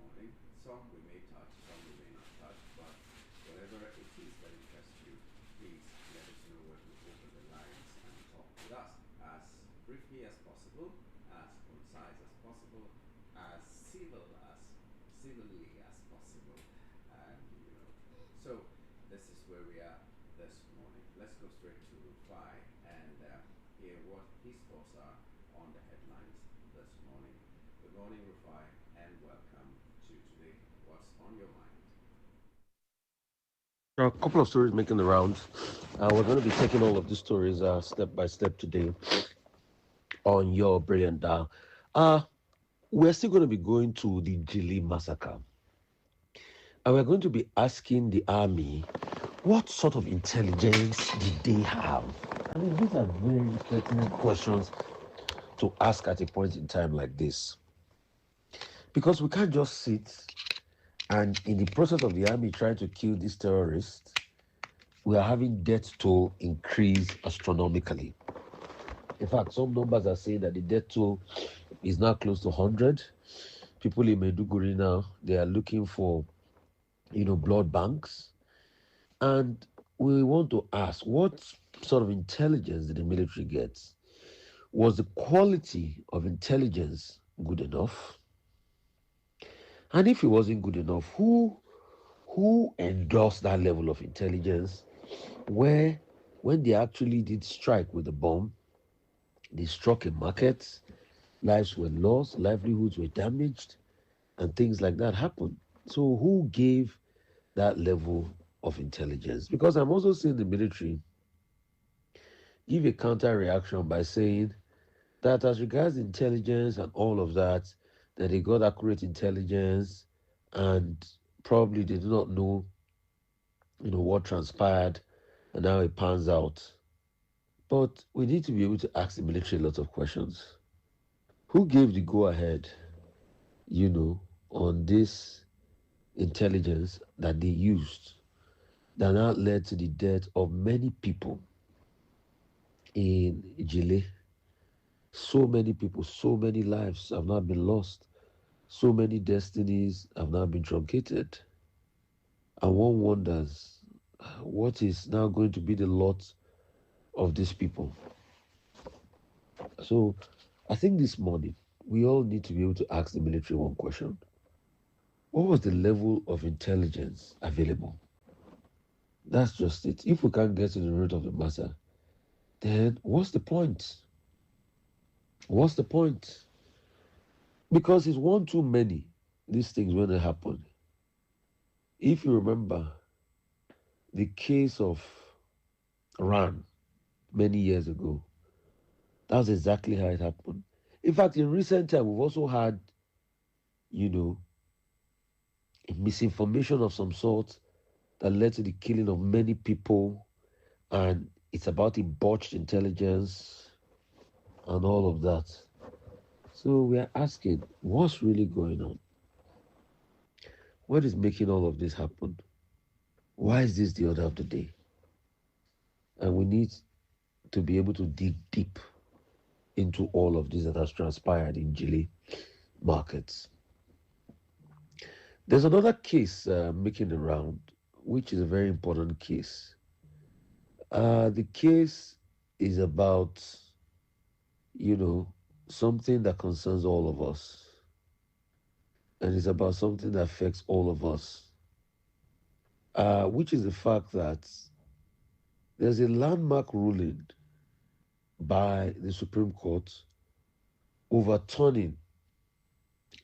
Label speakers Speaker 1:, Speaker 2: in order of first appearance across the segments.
Speaker 1: morning. Some we may touch, some we may not touch, but whatever it is that interests you, please let us know when we open the lines and talk with us as briefly as possible, as concise as possible, as civilly as possible, and So this is where we are this morning. Let's go straight to Rufai and hear what his thoughts are on the headlines this morning. Good morning, Rufai, and welcome to today. What's on your mind?
Speaker 2: There are a couple of stories making the rounds. We're going to be taking all of these stories step by step today on your brilliant dial. Uh, we're still going to be going to the Jili massacre, and we're going to be asking the army what sort of intelligence did they have. I mean, these are very pertinent questions to ask at a point in time like this, because we can't just sit and, in the process of the army trying to kill these terrorists, we are having death toll increase astronomically. In fact, some numbers are saying that the death toll is now close to 100. People in Meduguri now, they are looking for, blood banks. And we want to ask, what sort of intelligence did the military get? Was the quality of intelligence good enough? And if it wasn't good enough, who endorsed that level of intelligence? Where, when they actually did strike with the bomb, they struck a market, lives were lost, livelihoods were damaged, and things like that happened. So, who gave that level of intelligence? Because I'm also seeing the military give a counter reaction by saying that, as regards intelligence and all of that, that they got accurate intelligence and probably they do not know, what transpired and how it pans out. But we need to be able to ask the military a lot of questions. Who gave the go ahead, on this intelligence that they used that now led to the death of many people in Jile? So many people, so many lives have now been lost. So many destinies have now been truncated. And one wonders what is now going to be the lot of these people. So I think this morning we all need to be able to ask the military one question. What was the level of intelligence available? That's just it. If we can't get to the root of the matter, then what's the point? What's the point? Because it's one too many, these things when they happen. If you remember the case of Ran many years ago, that's exactly how it happened. In fact, in recent time, we've also had, you know, misinformation of some sort that led to the killing of many people, and it's about a botched intelligence and all of that. So we are asking, what's really going on? What is making all of this happen? Why is this the order of the day? And we need to be able to dig deep into all of this that has transpired in Gili markets. There's another case making the round, which is a very important case. The case is about, you know, something that concerns all of us, and it's about something that affects all of us, which is the fact that there's a landmark ruling by the Supreme Court overturning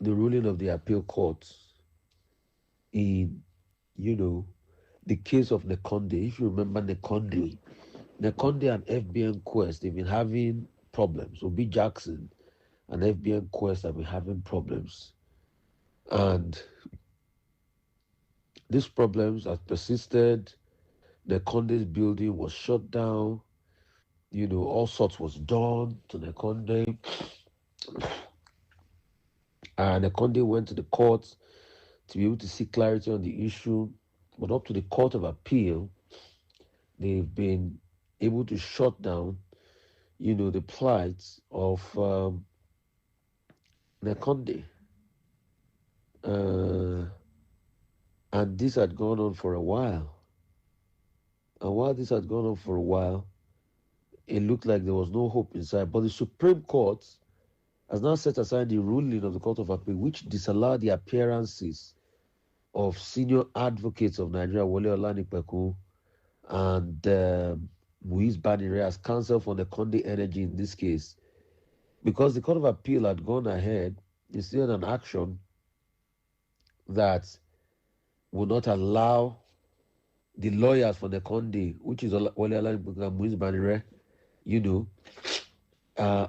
Speaker 2: the ruling of the appeal court in, you know, the case of Nekonde. If you remember Nekonde and FBN Quest, they've been having problems. Obi Jackson and FBN Quest have been having problems. And these problems have persisted. Nekonde's building was shut down. All sorts was done to Nekonde. And Nekonde went to the courts to be able to seek clarity on the issue. But up to the Court of Appeal, they've been able to shut down, the plight of Nekonde. Uh, and this had gone on for a while. And while this had gone on for a while, it looked like there was no hope inside. But the Supreme Court has now set aside the ruling of the Court of Appeal, which disallowed the appearances of senior advocates of Nigeria, Wole Olanipeku and Muiz Banire as counsel for the Conde Energy in this case. Because the Court of Appeal had gone ahead, instilled an action that would not allow the lawyers for the Conde, which is Wole Olanipeku and Muiz Banire, you know,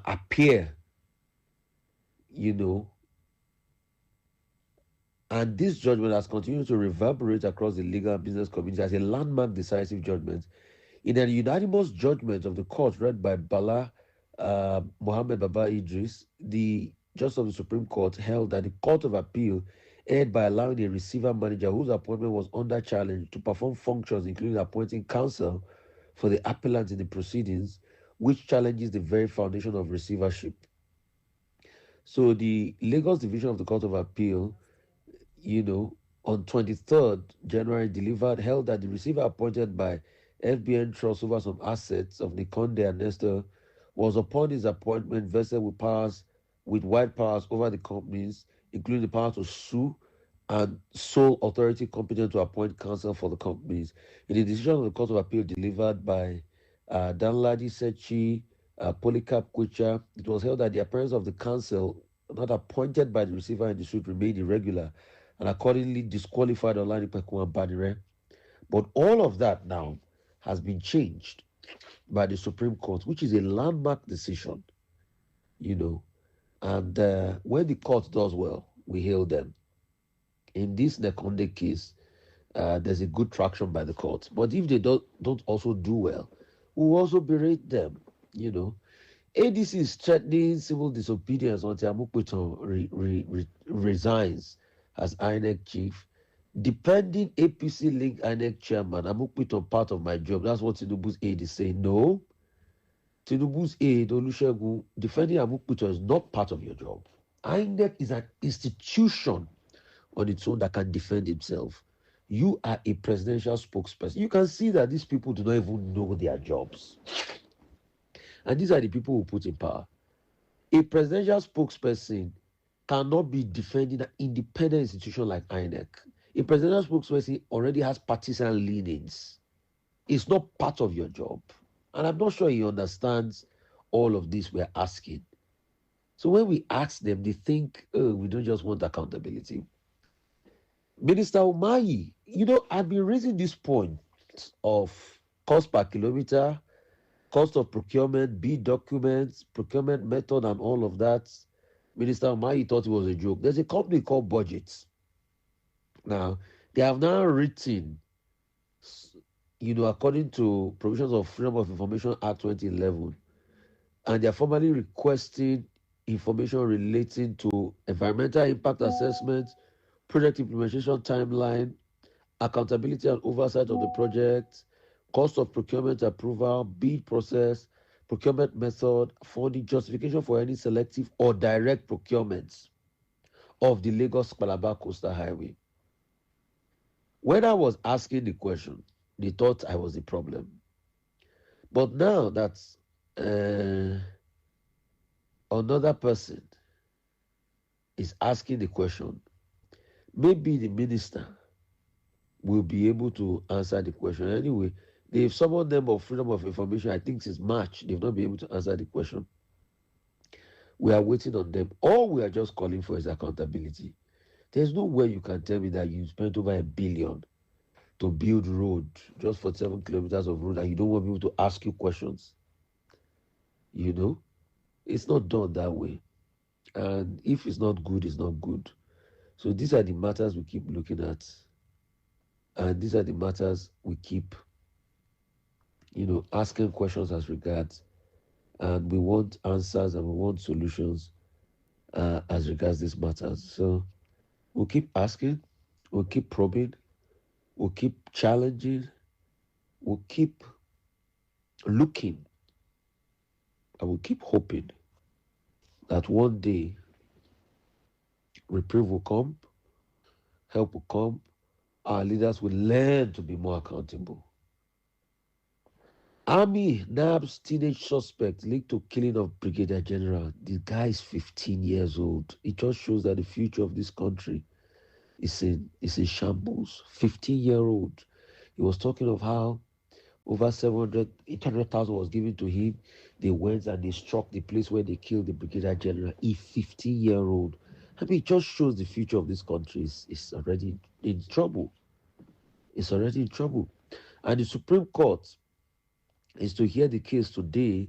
Speaker 2: appear, you know, and this judgment has continued to reverberate across the legal and business community as a landmark decisive judgment. In a unanimous judgment of the court read by Bala Mohammed Baba Idris, the Justice of the Supreme Court held that the Court of Appeal erred by allowing a receiver manager whose appointment was under challenge to perform functions including appointing counsel for the appellant in the proceedings, which challenges the very foundation of receivership. So the Lagos Division of the Court of Appeal, on 23rd January delivered held that the receiver appointed by FBN Trust over some assets of Nikonde and Nestor was upon his appointment vested with wide powers over the companies, including the power to sue and sole authority competent to appoint counsel for the companies. In the decision of the Court of Appeal delivered by Danladi Sechi, Polycarp Kwicha, it was held that the appearance of the counsel not appointed by the receiver in the suit remained irregular and accordingly disqualified Olanipeku and Banire. But all of that now has been changed by the Supreme Court, which is a landmark decision, you know. And when the court does well, we hail them. In this Nekonde case, there's a good traction by the court. But if they don't also do well, we'll also berate them, you know. ADC is threatening civil disobedience until Amukpeton resigns as INEC chief. Depending APC link INEC chairman, Amukpeton part of my job. That's what Tinubu's aide is saying. No, Tinubu's aide, Olusegun, defending Amukpeton is not part of your job. INEC is an institution on its own that can defend itself. You are a presidential spokesperson. You can see that these people do not even know their jobs. And these are the people who put in power. A presidential spokesperson cannot be defending an independent institution like INEC. A presidential spokesperson already has partisan leanings. It's not part of your job. And I'm not sure he understands all of this we're asking. So when we ask them, they think, oh, we don't just want accountability. Minister Umahi, I've been raising this point of cost per kilometer, cost of procurement, bid documents, procurement method, and all of that. Minister Umahi thought it was a joke. There's a company called Budgets. Now, they have now written, according to provisions of Freedom of Information Act 2011, and they are formally requesting information relating to environmental impact assessment, project implementation timeline, accountability and oversight of the project, cost of procurement approval, bid process, procurement method, funding, justification for any selective or direct procurements of the Lagos-Calabar Coastal Highway. When I was asking the question, they thought I was the problem. But now that another person is asking the question, maybe the minister will be able to answer the question. Anyway, they've summoned them of Freedom of Information. I think since March, they've not been able to answer the question. We are waiting on them. All we are just calling for is accountability. There's no way you can tell me that you spent over $1 billion to build road, just for 7 kilometers of road, and you don't want people to ask you questions. It's not done that way. And if it's not good, it's not good. So these are the matters we keep looking at. And these are the matters we keep, asking questions as regards. And we want answers and we want solutions as regards these matters. So we'll keep asking, we'll keep probing, we'll keep challenging, we'll keep looking, and we'll keep hoping that one day reprieve will come, help will come. Our leaders will learn to be more accountable. Army nabs teenage suspect linked to killing of Brigadier General. The guy is 15 years old. It just shows that the future of this country is in shambles. 15-year-old. He was talking of how over 700, 800,000 was given to him. They went and they struck the place where they killed the Brigadier General. A 15-year-old. I mean, it just shows the future of this country is already in trouble. It's already in trouble. And the Supreme Court is to hear the case today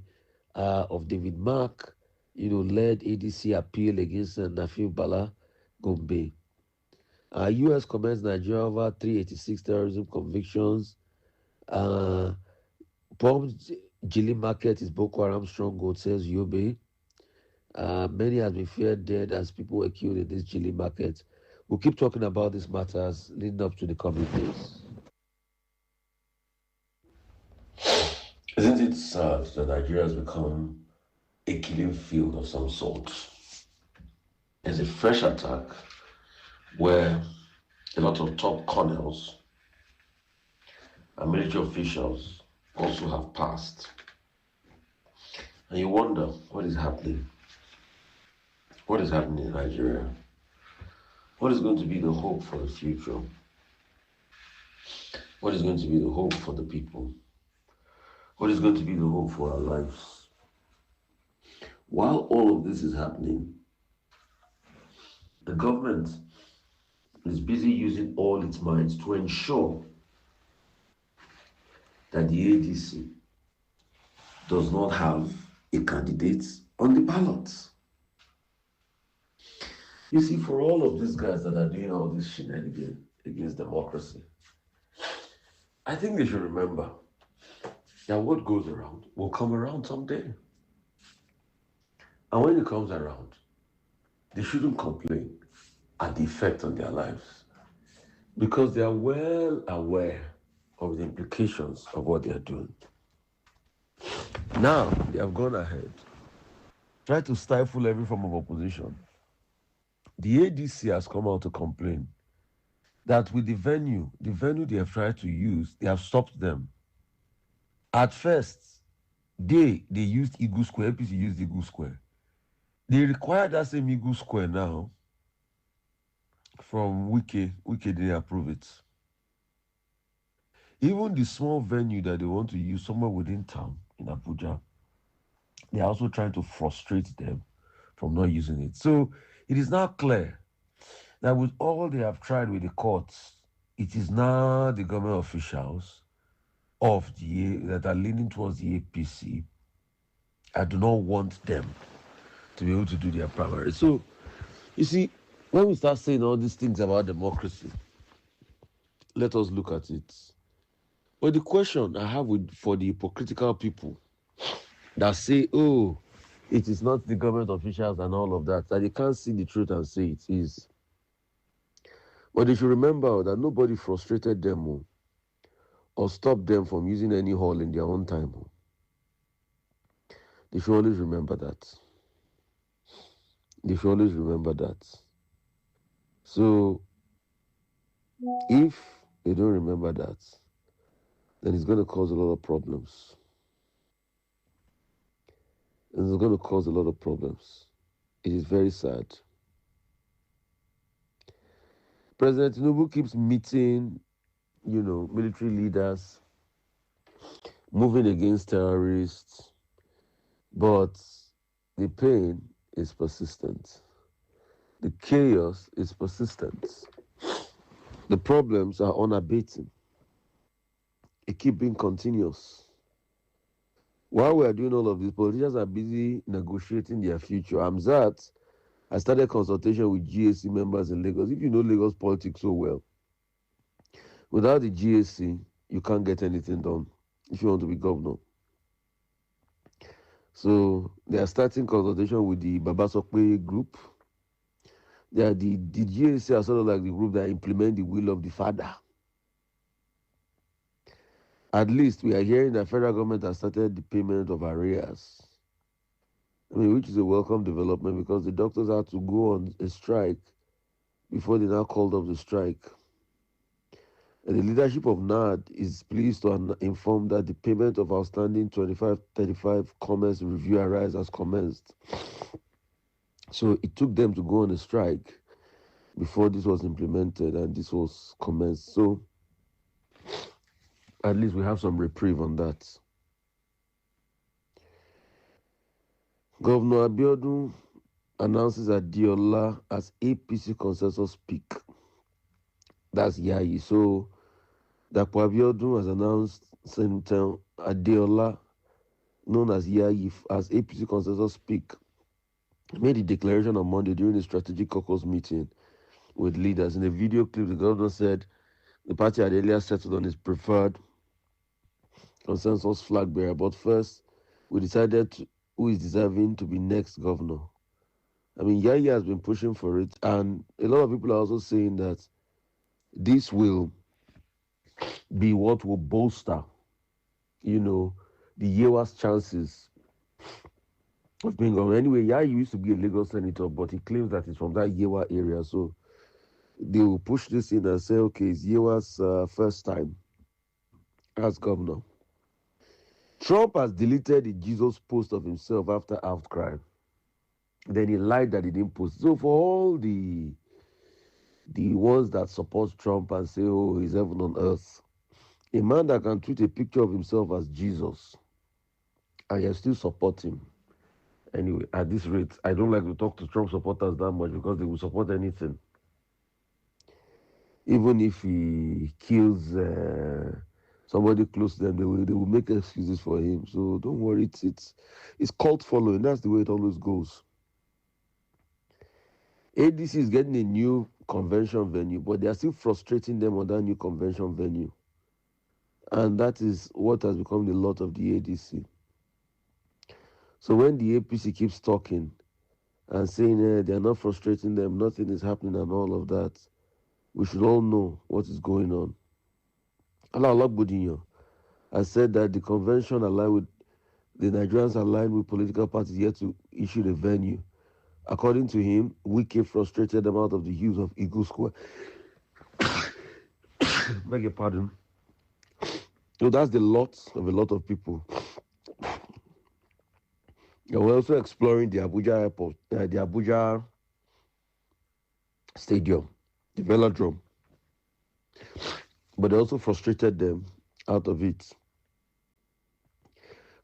Speaker 2: of David Mark, led ADC appeal against Nafil Bala Gombe. U.S. commends Nigeria over 386 terrorism convictions. Uh, Bombed Jili market is Boko Haram stronghold, says Yobe. Many has been feared dead as people were killed in this Jili market. We'll keep talking about these matters leading up to the coming days. Isn't it sad that Nigeria has become a killing field of some sort? There's a fresh attack where a lot of top colonels and military officials also have passed. And you wonder what is happening. What is happening in Nigeria? What is going to be the hope for the future? What is going to be the hope for the people? What is going to be the hope for our lives? While all of this is happening, the government is busy using all its might to ensure that the ADC does not have a candidate on the ballot. You see, for all of these guys that are doing all this shenanigans against democracy, I think they should remember that what goes around will come around someday. And when it comes around, they shouldn't complain at the effect on their lives because they are well aware of the implications of what they are doing. Now, they have gone ahead, tried to stifle every form of opposition. The ADC has come out to complain that with the venue they have tried to use, they have stopped them. At first, they used Eagle Square, APC used Eagle Square. They require that same Eagle Square now from Wike. Wike didn't approve it. Even the small venue that they want to use somewhere within town in Abuja, they are also trying to frustrate them from not using it. So it is now clear that with all they have tried with the courts, it is now the government officials that are leaning towards the APC. I do not want them to be able to do their primary. So, you see, when we start saying all these things about democracy, let us look at it. But the question I have for the hypocritical people that say, oh, it is not the government officials and all of that they can't see the truth and say it is. But they should remember that nobody frustrated them or stopped them from using any hall in their own time. They should always remember that. They should always remember that. So, if they don't remember that, then it's going to cause a lot of problems. And it's going to cause a lot of problems. It is very sad. President Tinubu keeps meeting, military leaders, moving against terrorists, but the pain is persistent. The chaos is persistent. The problems are unabating. It keeps being continuous. While we are doing all of this, politicians are busy negotiating their future. Amzat, I started consultation with GAC members in Lagos. If you know Lagos politics so well, without the GAC, you can't get anything done if you want to be governor. So they are starting consultation with the Babasokwe group. They are the GAC are sort of like the group that implement the will of the father. At least we are hearing that federal government has started the payment of arrears. Which is a welcome development because the doctors had to go on a strike before they now called off the strike. And the leadership of NAD is pleased to inform that the payment of outstanding 2535 commerce review arise has commenced. So it took them to go on a strike before this was implemented and this was commenced. So at least we have some reprieve on that. Governor Abiodun announces Adiola as APC consensus pick. That's Yayi. So Dapo Abiodun has announced Senator Adiola, known as Yayi, as APC consensus pick. He made the declaration on Monday during a strategic caucus meeting with leaders. In a video clip, the governor said the party had earlier settled on his preferred consensus flag bearer, but first we decided who is deserving to be next governor. I mean, Yaya has been pushing for it, and a lot of people are also saying that this will be what will bolster, the Yewa's chances of being governor. Anyway, Yaya used to be a Lagos senator, but he claims that he's from that Yewa area, so they will push this in and say, okay, it's Yewa's first time as governor. Trump has deleted the Jesus post of himself after outcry. Then he lied that he didn't post. So for all the ones that support Trump and say, oh, he's heaven on earth, a man that can tweet a picture of himself as Jesus and you still support him. Anyway, at this rate, I don't like to talk to Trump supporters that much because they will support anything. Even if he kills somebody close to them, they will make excuses for him. So don't worry, it's cult following. That's the way it always goes. ADC is getting a new convention venue, but they are still frustrating them on that new convention venue. And that is what has become the lot of the ADC. So when the APC keeps talking and saying they are not frustrating them, nothing is happening and all of that, we should all know what is going on. Allah Budinyo has said that the convention aligned with the Nigerians aligned with political parties yet to issue the venue. According to him, Wike frustrated them out of the use of Eagle Square. Beg your pardon. So that's the lot of a lot of people. And we're also exploring the Abuja airport, the Abuja stadium, the velodrome. But they also frustrated them out of it.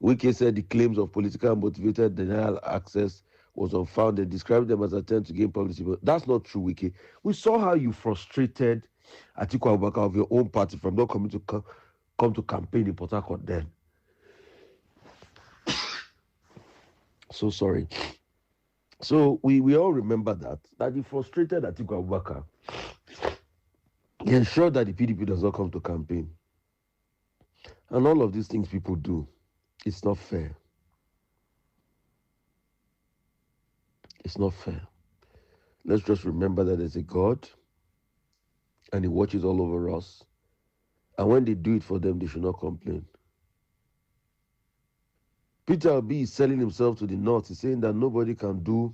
Speaker 2: Wike said the claims of political motivated denial access was unfounded, described them as attempt to gain publicity. But that's not true, Wike. We saw how you frustrated Atiku Abubakar of your own party from not coming to come to campaign in Port Harcourt then. So sorry. So we all remember that he frustrated Atiku Abubakar. He ensured that the PDP does not come to campaign. And all of these things people do, it's not fair. It's not fair. Let's just remember that there's a God and he watches all over us. And when they do it for them, they should not complain. Peter Obi is selling himself to the North. He's saying that nobody can do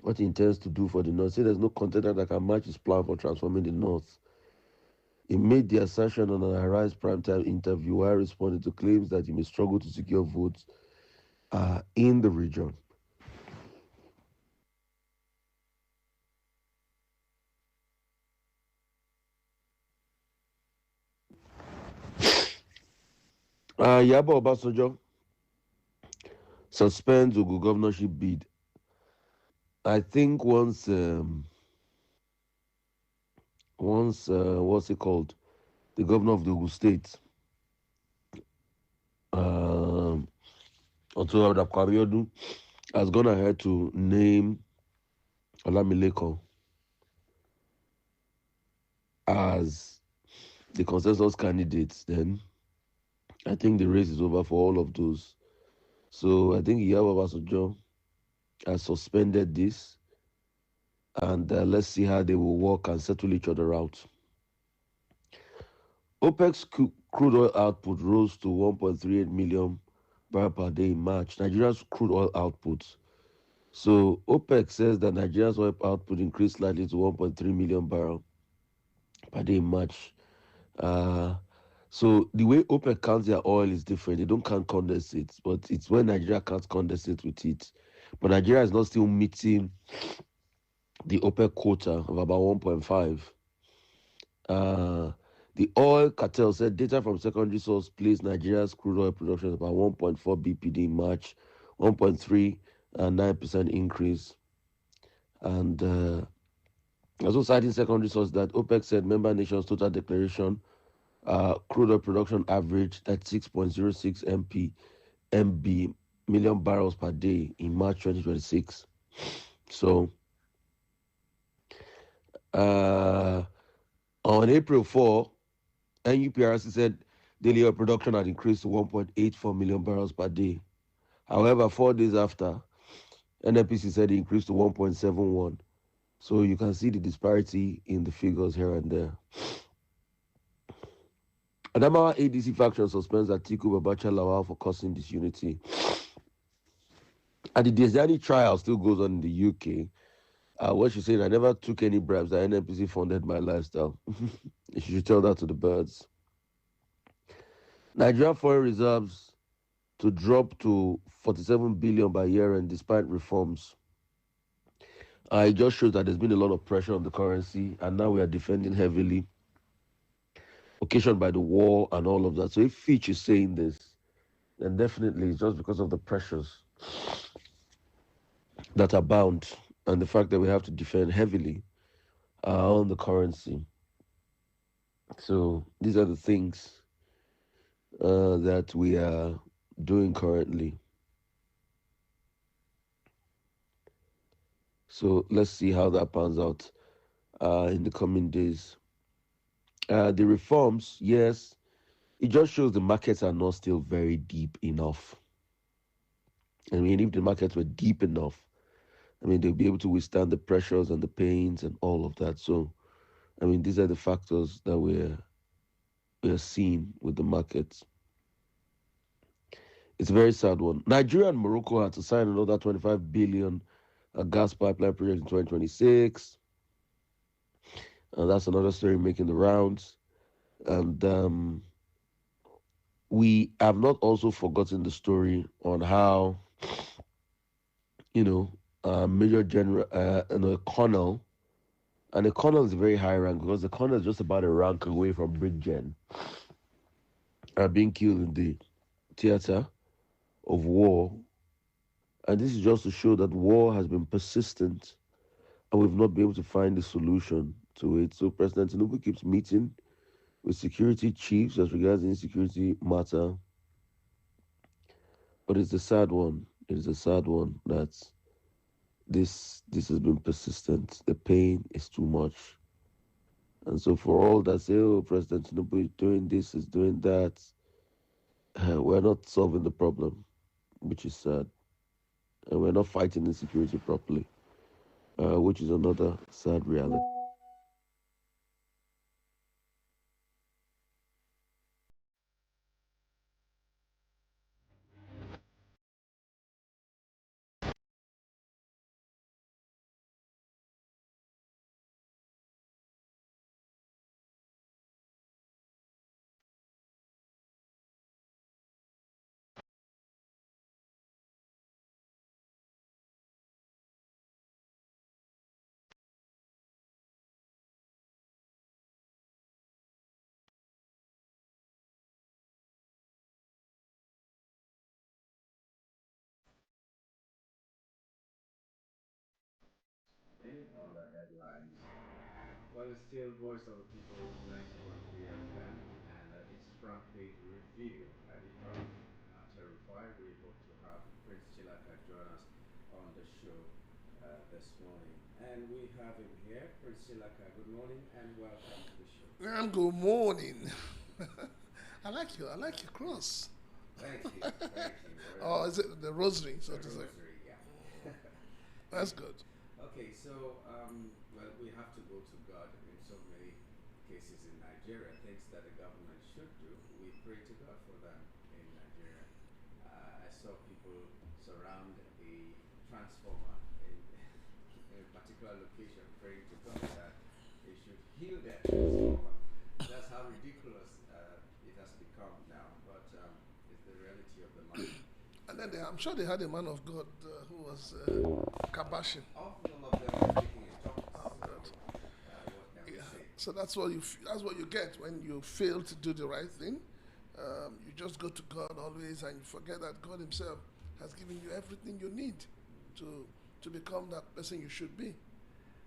Speaker 2: what he intends to do for the North. Saying there's no contender that can match his plan for transforming the North. He made the assertion on an Arise Primetime interview while responding to claims that he may struggle to secure votes in the region. Yabo Obasanjo suspends Ogun governorship bid. I think once what's it called? The governor of the Ogun state, Otunlade Abiodun, has gone ahead to name Olamilekan as the consensus candidates, then I think the race is over for all of those. So I think Yabo Obasanjo has suspended this, and let's see how they will work and settle each other out. OPEC's crude oil output rose to 1.38 million barrels per day in March. Nigeria's crude oil output So OPEC says that Nigeria's oil output increased slightly to 1.3 million barrel per day in March. Uh, so the way OPEC counts their oil is different. They don't count condensate, but it's when Nigeria counts condensate with it. But Nigeria is not still meeting the OPEC quota of about 1.5. Uh, the oil cartel said data from secondary source placed Nigeria's crude oil production at about 1.4 BPD in March, 1.39% increase. And also citing secondary source that OPEC said member nations' total declaration crude oil production averaged at 6.06 MB million barrels per day in March 2026. So uh, on April 4, NUPRC said daily oil production had increased to 1.84 million barrels per day. However, 4 days after, NNPC said it increased to 1.71. So you can see the disparity in the figures here and there. Adamawa ADC faction suspends Atiku Babacha Lawal for causing disunity. And the Desani trial still goes on in the UK. What she's saying, I never took any bribes. The NNPC funded my lifestyle. You should tell that to the birds. Nigerian foreign reserves to drop to 47 billion by year end despite reforms. It just shows that there's been a lot of pressure on the currency, and now we are defending heavily, occasioned by the war and all of that. So if Fitch is saying this, then definitely it's just because of the pressures that abound and the fact that we have to defend heavily on the currency. So these are the things that we are doing currently. So let's see how that pans out in the coming days. The reforms, yes, it just shows the markets are not still very deep enough. I mean, if the markets were deep enough, I mean, they'll be able to withstand the pressures and the pains and all of that. So, I mean, these are the factors that we're seeing with the markets. It's a very sad one. Nigeria and Morocco had to sign another 25 billion gas pipeline project in 2026. That's another story making the rounds. And we have not also forgotten the story on how, you know, Major General, a colonel, and a colonel is a very high rank because the colonel is just about a rank away from Brig Gen, being killed in the theater of war. And this is just to show that war has been persistent and we've not been able to find a solution to it. So President Tinubu keeps meeting with security chiefs as regards the insecurity matter. But it's a sad one. It is a sad one that this has been persistent. The pain is too much. And so for all that say, oh, President Tinubu is doing this, is doing that, we're not solving the problem, which is sad. And we're not fighting insecurity properly, which is another sad reality.
Speaker 1: In on the headlines, well, it's still Voice of the People 91.3 FM, and it's front page review editor Terrify. We hope to have Prince Chilaka join us on the show this morning, and we have him here. Prince Chilaka, good morning and welcome to the show.
Speaker 3: Good morning. I like your cross.
Speaker 1: Thank you very
Speaker 3: Oh,
Speaker 1: much.
Speaker 3: is it the rosary, so
Speaker 1: The
Speaker 3: to say?
Speaker 1: rosary, yeah.
Speaker 3: That's good.
Speaker 1: Okay, so well, we have to go to God in so many cases in Nigeria. Things that the government should do, we pray to God for them in Nigeria. I saw people surround the transformer particular location praying to God that He should heal them. So, that's how ridiculous it has become now, but it's the reality of the matter.
Speaker 3: And then I'm sure they had a man of God who was kabashing.
Speaker 1: All of them are speaking in tongues.
Speaker 3: Oh, God.
Speaker 1: What can we
Speaker 3: Yeah.
Speaker 1: say?
Speaker 3: So that's what that's what you get when you fail to do the right thing. You just go to God always, and you forget that God Himself has given you everything you need to become that person you should be.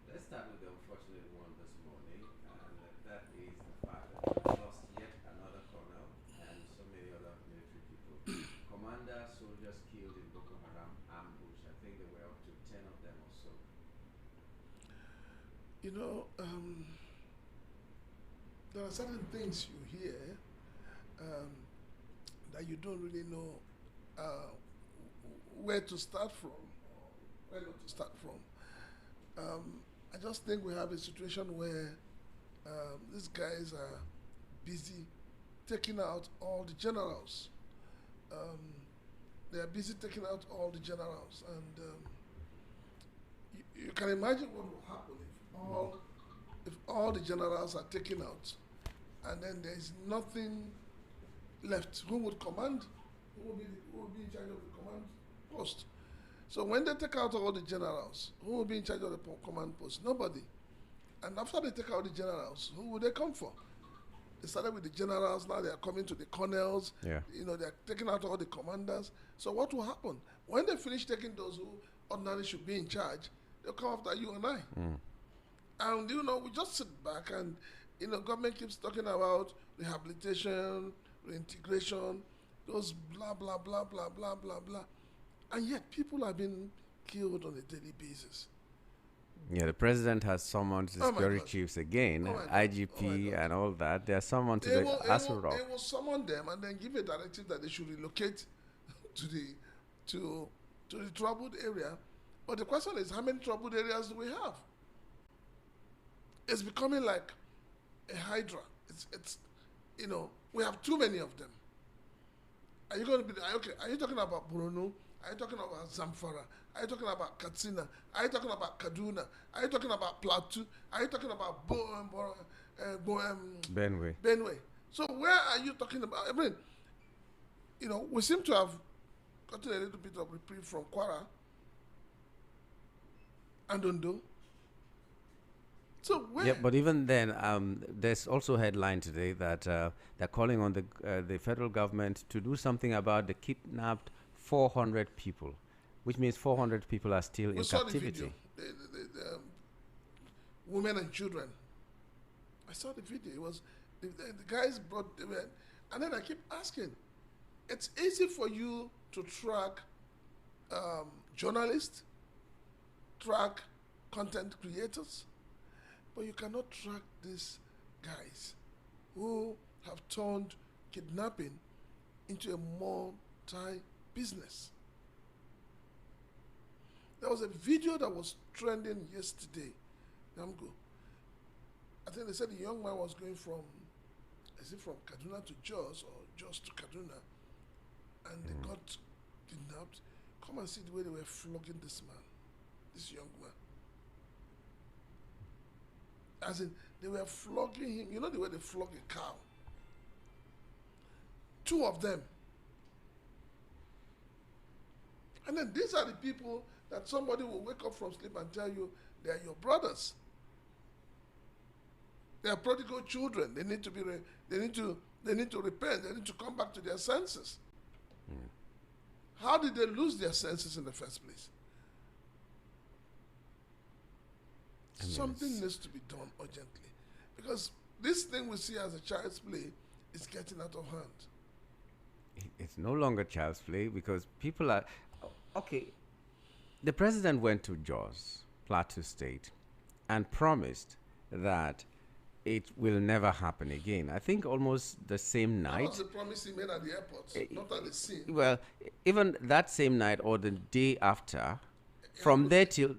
Speaker 1: Let's start with the unfortunate one this morning, and that is the fact that we lost yet another colonel and so many other military people. Commander soldiers killed in Boko Haram ambush. I think there were up to 10 of them or so.
Speaker 3: You know, there are certain things you hear that you don't really know where to start from, or where not to start from. I just think we have a situation where these guys are busy taking out all the generals. They are busy taking out all the generals, and you can imagine what will happen if all the generals are taken out, and then there is nothing left. Who would command? Who will be in charge of the command post? So when they take out all the generals, who will be in charge of the command post? Nobody. And after they take out the generals, who will they come for? They started with the generals, now they are coming to the colonels.
Speaker 1: Yeah.
Speaker 3: You know, they are taking out all the commanders. So what will happen? When they finish taking those who ordinarily should be in charge, they'll come after you and I. And, you know, we just sit back and, you know, government keeps talking about rehabilitation, reintegration, those blah, blah, blah, blah, blah, blah, blah. And yet people are being killed on a daily basis.
Speaker 1: Yeah, the president has summoned the
Speaker 3: Oh my
Speaker 1: security
Speaker 3: God.
Speaker 1: chiefs again,
Speaker 3: Oh my God.
Speaker 1: IGP
Speaker 3: Oh my God.
Speaker 1: and all that. They are summoned to
Speaker 3: They
Speaker 1: the
Speaker 3: will
Speaker 1: Aso
Speaker 3: summon them and then give a directive that they should relocate to the troubled area. But the question is, how many troubled areas do we have? It's becoming like a hydra. It's you know, we have too many of them. Are you going to be okay? Are you talking about Borno? Are you talking about Zamfara? Are you talking about Katsina? Are you talking about Kaduna? Are you talking about Plateau? Are you talking about
Speaker 1: Benway.
Speaker 3: Benway? So where are you talking about? I mean, you know, we seem to have gotten a little bit of reprieve from Kwara and Ondo. So where?
Speaker 1: Yeah, but even then, there's also a headline today that they're calling on the federal government to do something about the kidnapped 400 people, which means 400 people are still in captivity.
Speaker 3: The women and children. I saw the video. It was the guys brought them in, and then I keep asking. It's easy for you to track journalists, track content creators, but you cannot track these guys who have turned kidnapping into a multi-business. There was a video that was trending yesterday. Namgo. I think they said the young man was going from Kaduna to Jos or Jos to Kaduna, and they got kidnapped. Come and see the way they were flogging this man, this young man. As in, they were flogging him. You know the way they flog a cow? 2 of them. And then these are the people that somebody will wake up from sleep and tell you they are your brothers. They are prodigal children. They need to repent. They need to come back to their senses. How did they lose their senses in the first place? Something needs to be done urgently, because this thing we see as a child's play is getting out of hand.
Speaker 1: It's no longer child's play because people are okay. The president went to Jos, Plateau State, and promised that it will never happen again. I think almost the same night.
Speaker 3: That was the promise he made at the airport, not at the scene.
Speaker 1: Well, even that same night or the day after, from there till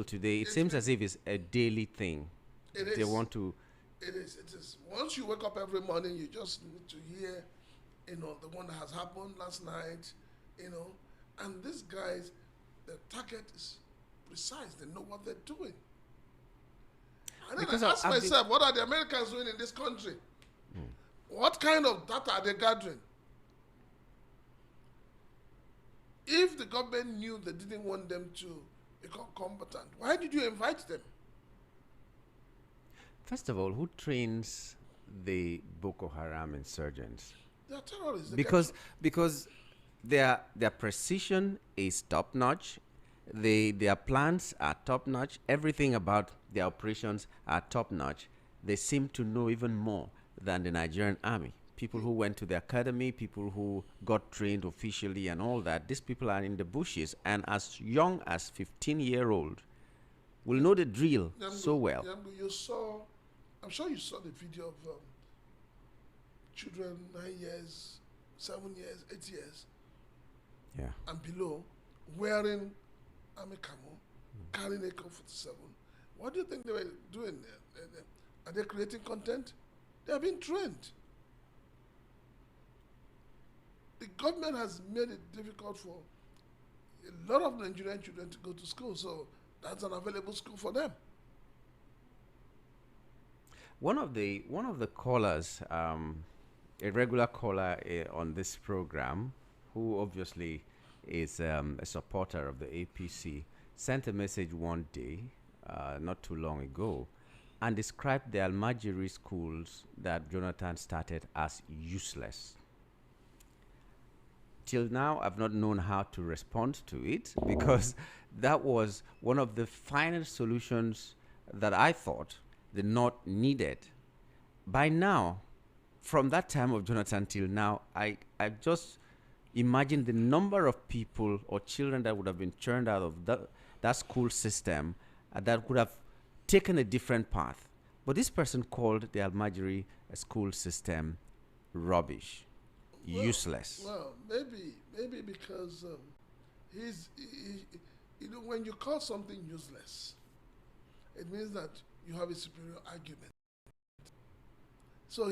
Speaker 1: today, it seems as if it's a daily thing.
Speaker 3: It
Speaker 1: they
Speaker 3: is.
Speaker 1: want to.
Speaker 3: It is. Once you wake up every morning, you just need to hear, you know, the one that has happened last night, you know, and these guys, the target is precise. They know what they're doing. And then
Speaker 1: Because
Speaker 3: I ask myself, what are the Americans doing in this country? What kind of data are they gathering? If the government knew they didn't want them to become combatant, why did you invite them?
Speaker 1: First of all, who trains the Boko Haram insurgents?
Speaker 3: They are terrorists.
Speaker 1: Because their precision is top notch. Their plans are top notch. Everything about their operations are top notch. They seem to know even more than the Nigerian army. People who went to the academy, people who got trained officially and all that. These people are in the bushes, and as young as 15-year-old will know the drill so well.
Speaker 3: You saw, I'm sure you saw the video of children 9 years, 7 years, 8 years, and below, wearing army camo, carrying AK-47. What do you think they were doing? Are they creating content? They are being trained. The government has made it difficult for a lot of Nigerian children to go to school, so that's an available school for them.
Speaker 1: One of the callers, a regular caller on this program, who obviously is a supporter of the APC, sent a message one day, not too long ago, and described the Almajiri schools that Jonathan started as useless. Till now, I've not known how to respond to it, because that was one of the final solutions that I thought the North needed. By now, from that time of Jonathan till now, I just imagine the number of people or children that would have been churned out of that school system that would have taken a different path. But this person called the Almajiri school system rubbish. Useless.
Speaker 3: Well, maybe because when you call something useless, it means that you have a superior argument. So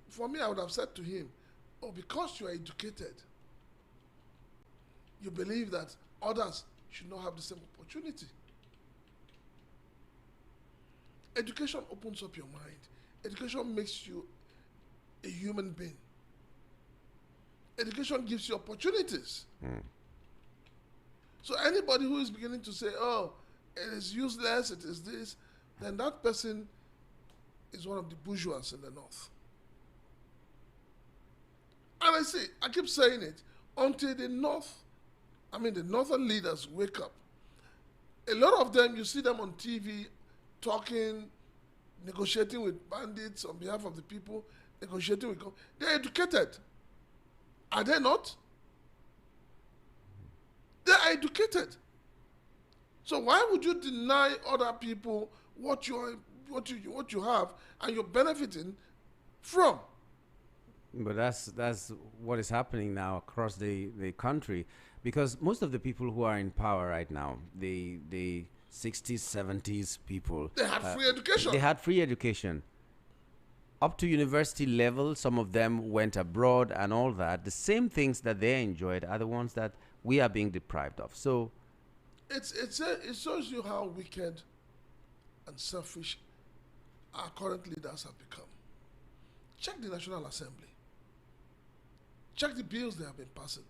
Speaker 3: for me, I would have said to him, oh, because you are educated, you believe that others should not have the same opportunity. Education opens up your mind. Education makes you a human being. Education gives you opportunities. So anybody who is beginning to say, oh, it is useless, it is this, then that person is one of the bourgeois in the North. And I keep saying it, until the Northern leaders wake up. A lot of them, you see them on TV talking, negotiating with bandits on behalf of the people, negotiating with, they're educated. Are they not? They are educated. So why would you deny other people what you have and you're benefiting from?
Speaker 1: But that's what is happening now across the country, because most of the people who are in power right now, the 60s, 70s people,
Speaker 3: they had free education.
Speaker 1: They had free education. Up to university level, some of them went abroad and all that. The same things that they enjoyed are the ones that we are being deprived of. So
Speaker 3: it shows you how wicked and selfish our current leaders have become. Check the National Assembly. Check the bills they have been passing.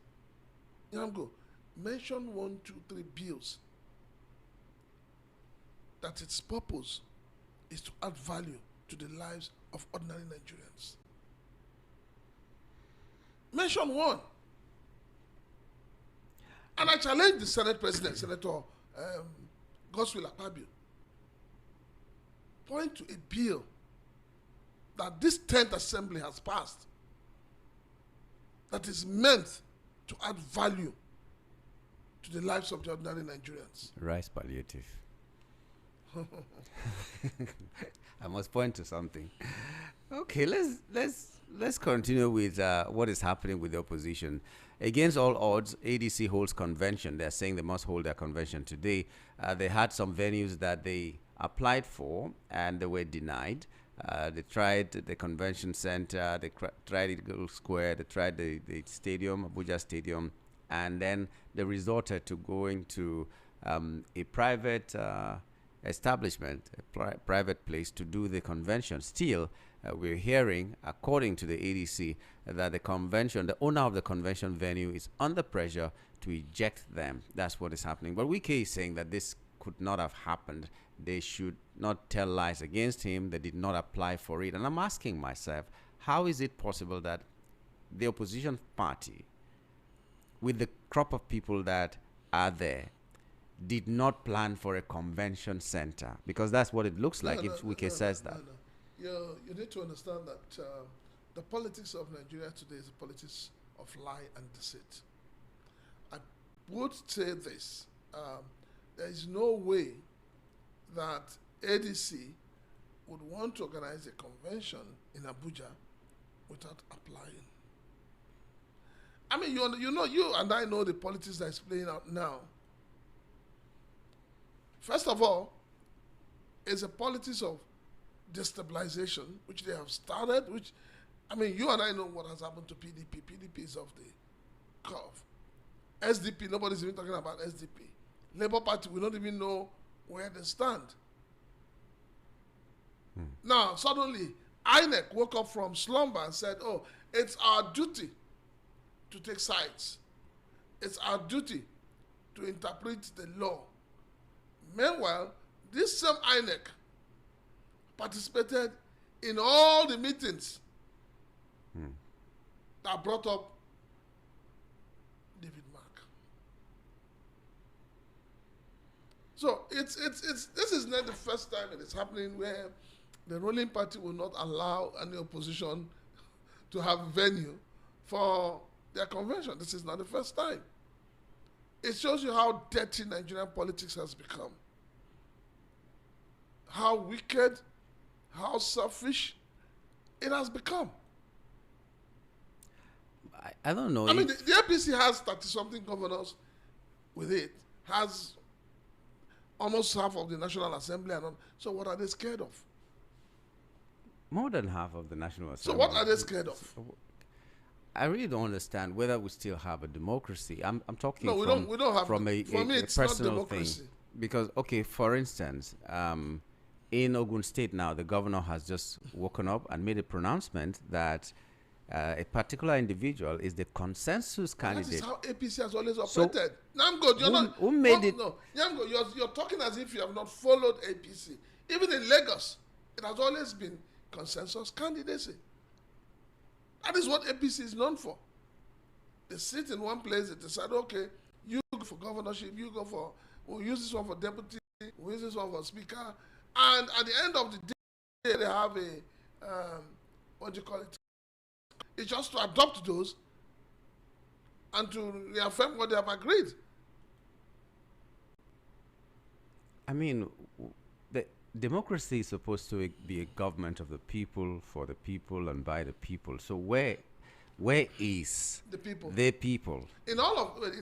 Speaker 3: Mention 1, 2, 3 bills that its purpose is to add value to the lives of ordinary Nigerians. Mention one. And I challenge the Senate President, Senator Godswill Akpabio, point to a bill that this 10th Assembly has passed that is meant to add value to the lives of the ordinary Nigerians.
Speaker 1: Rice palliative. I must point to something. Okay, let's continue with what is happening with the opposition. Against all odds, ADC holds convention. They're saying they must hold their convention today. They had some venues that they applied for and they were denied. They tried the convention center, they tried Eagle Square, they tried the stadium, Abuja Stadium, and then they resorted to going to a private establishment, a private place, to do the convention. Still, we're hearing, according to the ADC, that the convention, the owner of the convention venue, is under pressure to eject them. That's what is happening. But Wike is saying that this could not have happened. They should not tell lies against him. They did not apply for it. And I'm asking myself, how is it possible that the opposition party, with the crop of people that are there, did not plan for a convention center? Because that's what it looks like if Wike says that.
Speaker 3: You need to understand that the politics of Nigeria today is the politics of lie and deceit. I would say this. There is no way that ADC would want to organize a convention in Abuja without applying. I mean, you and I know the politics that is playing out now. First of all, it's a politics of destabilization, which they have started, which, I mean, you and I know what has happened to PDP. PDP is off the curve. SDP, nobody's even talking about SDP. Labour Party, we don't even know where they stand. Now, suddenly, INEC woke up from slumber and said, oh, it's our duty to take sides. It's our duty to interpret the law. Meanwhile, this same INEC participated in all the meetings that brought up David Mark. So this is not the first time it is happening where the ruling party will not allow any opposition to have venue for their convention. This is not the first time. It shows you how dirty Nigerian politics has become. How wicked, how selfish it has become.
Speaker 1: I don't know.
Speaker 3: I mean, the APC has 30-something governors with it, has almost half of the National Assembly. And all. So what are they scared of?
Speaker 1: More than half of the National Assembly.
Speaker 3: So what are they scared of?
Speaker 1: I really don't understand whether we still have a democracy. I'm talking
Speaker 3: no, we don't have
Speaker 1: from a personal thing. Because, okay, for instance, in Ogun State now, the governor has just woken up and made a pronouncement that a particular individual is the consensus candidate.
Speaker 3: That is how APC has always operated. Namgo, you're talking as if you have not followed APC. Even in Lagos, it has always been consensus candidacy. That is what APC is known for. They sit in one place, they decide, okay, you go for governorship, you go for, we'll use this one for deputy, we'll use this one for speaker. And at the end of the day, they have a, what do you call it? It's just to adopt those and to reaffirm what they have agreed.
Speaker 1: I mean, the democracy is supposed to be a government of the people, for the people, and by the people. So where is
Speaker 3: the people?
Speaker 1: The people.
Speaker 3: In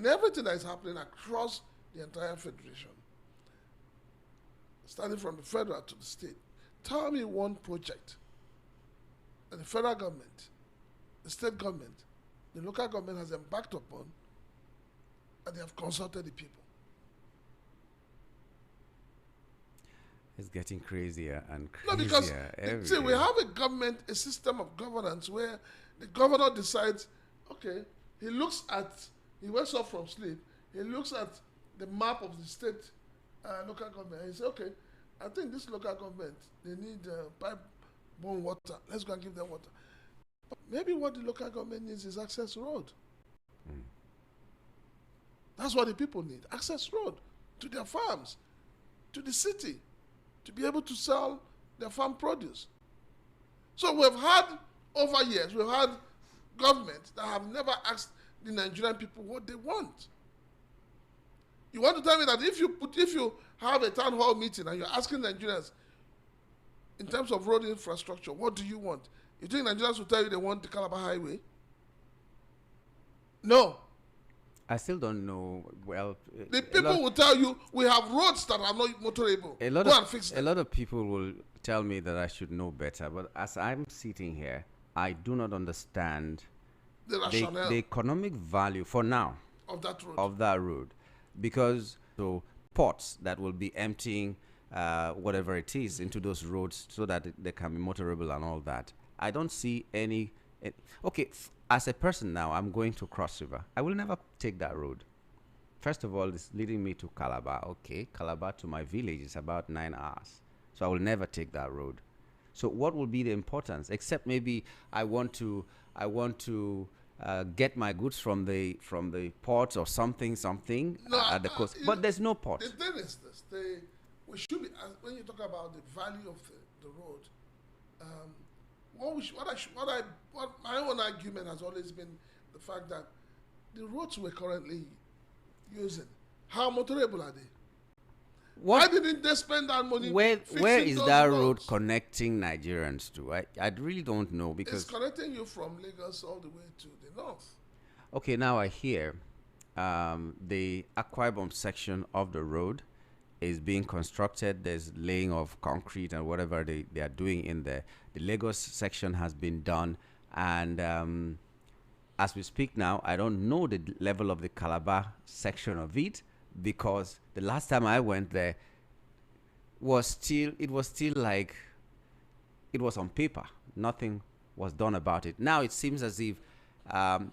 Speaker 3: everything that is happening across the entire federation, starting from the federal to the state, tell me one project that the federal government, the state government, the local government has embarked upon, and they have consulted the people.
Speaker 1: It's getting crazier and crazier.
Speaker 3: No, because see, we have a government, a system of governance where the governor decides, okay, he wakes up from sleep, he looks at the map of the state local government, and he says, okay, I think this local government, they need pipe-borne water. Let's go and give them water. But maybe what the local government needs is access road. That's what the people need, access road to their farms, to the city, to be able to sell their farm produce. So we've had, over years, we've had governments that have never asked the Nigerian people what they want. You want to tell me that if you have a town hall meeting and you're asking Nigerians in terms of road infrastructure, what do you want? You think Nigerians will tell you they want the Calabar Highway? No.
Speaker 1: I still don't know. Well,
Speaker 3: the people will tell you we have roads that are not motorable. Go and fix them.
Speaker 1: A lot of people will tell me that I should know better, but as I'm sitting here, I do not understand the economic value for now
Speaker 3: of that road.
Speaker 1: Because so ports that will be emptying whatever it is into those roads so that they can be motorable and all that. I don't see any. Okay, as a person now, I'm going to Cross River. I will never take that road. First of all, it's leading me to Calabar. Okay, Calabar to my village is about 9 hours. So I will never take that road. So what will be the importance? Except maybe I want to get my goods from the port or something
Speaker 3: No,
Speaker 1: at the coast. But there's no port.
Speaker 3: The thing is this: we should be when you talk about the value of the road. What my own argument has always been the fact that the roads we're currently using, how motorable are they? Why didn't they spend that money?
Speaker 1: Where is
Speaker 3: those
Speaker 1: that
Speaker 3: roads?
Speaker 1: road connecting Nigerians to? I really don't know, because
Speaker 3: It's connecting you from Lagos all the way to the north.
Speaker 1: okay, now I hear the Akwa Ibom section of the road is being constructed. There's laying of concrete and whatever they are doing in there. The Lagos section has been done, and as we speak now, I don't know the level of the Calabar section of it, because the last time I went there was still like it was on paper. Nothing was done about it. Now it seems as if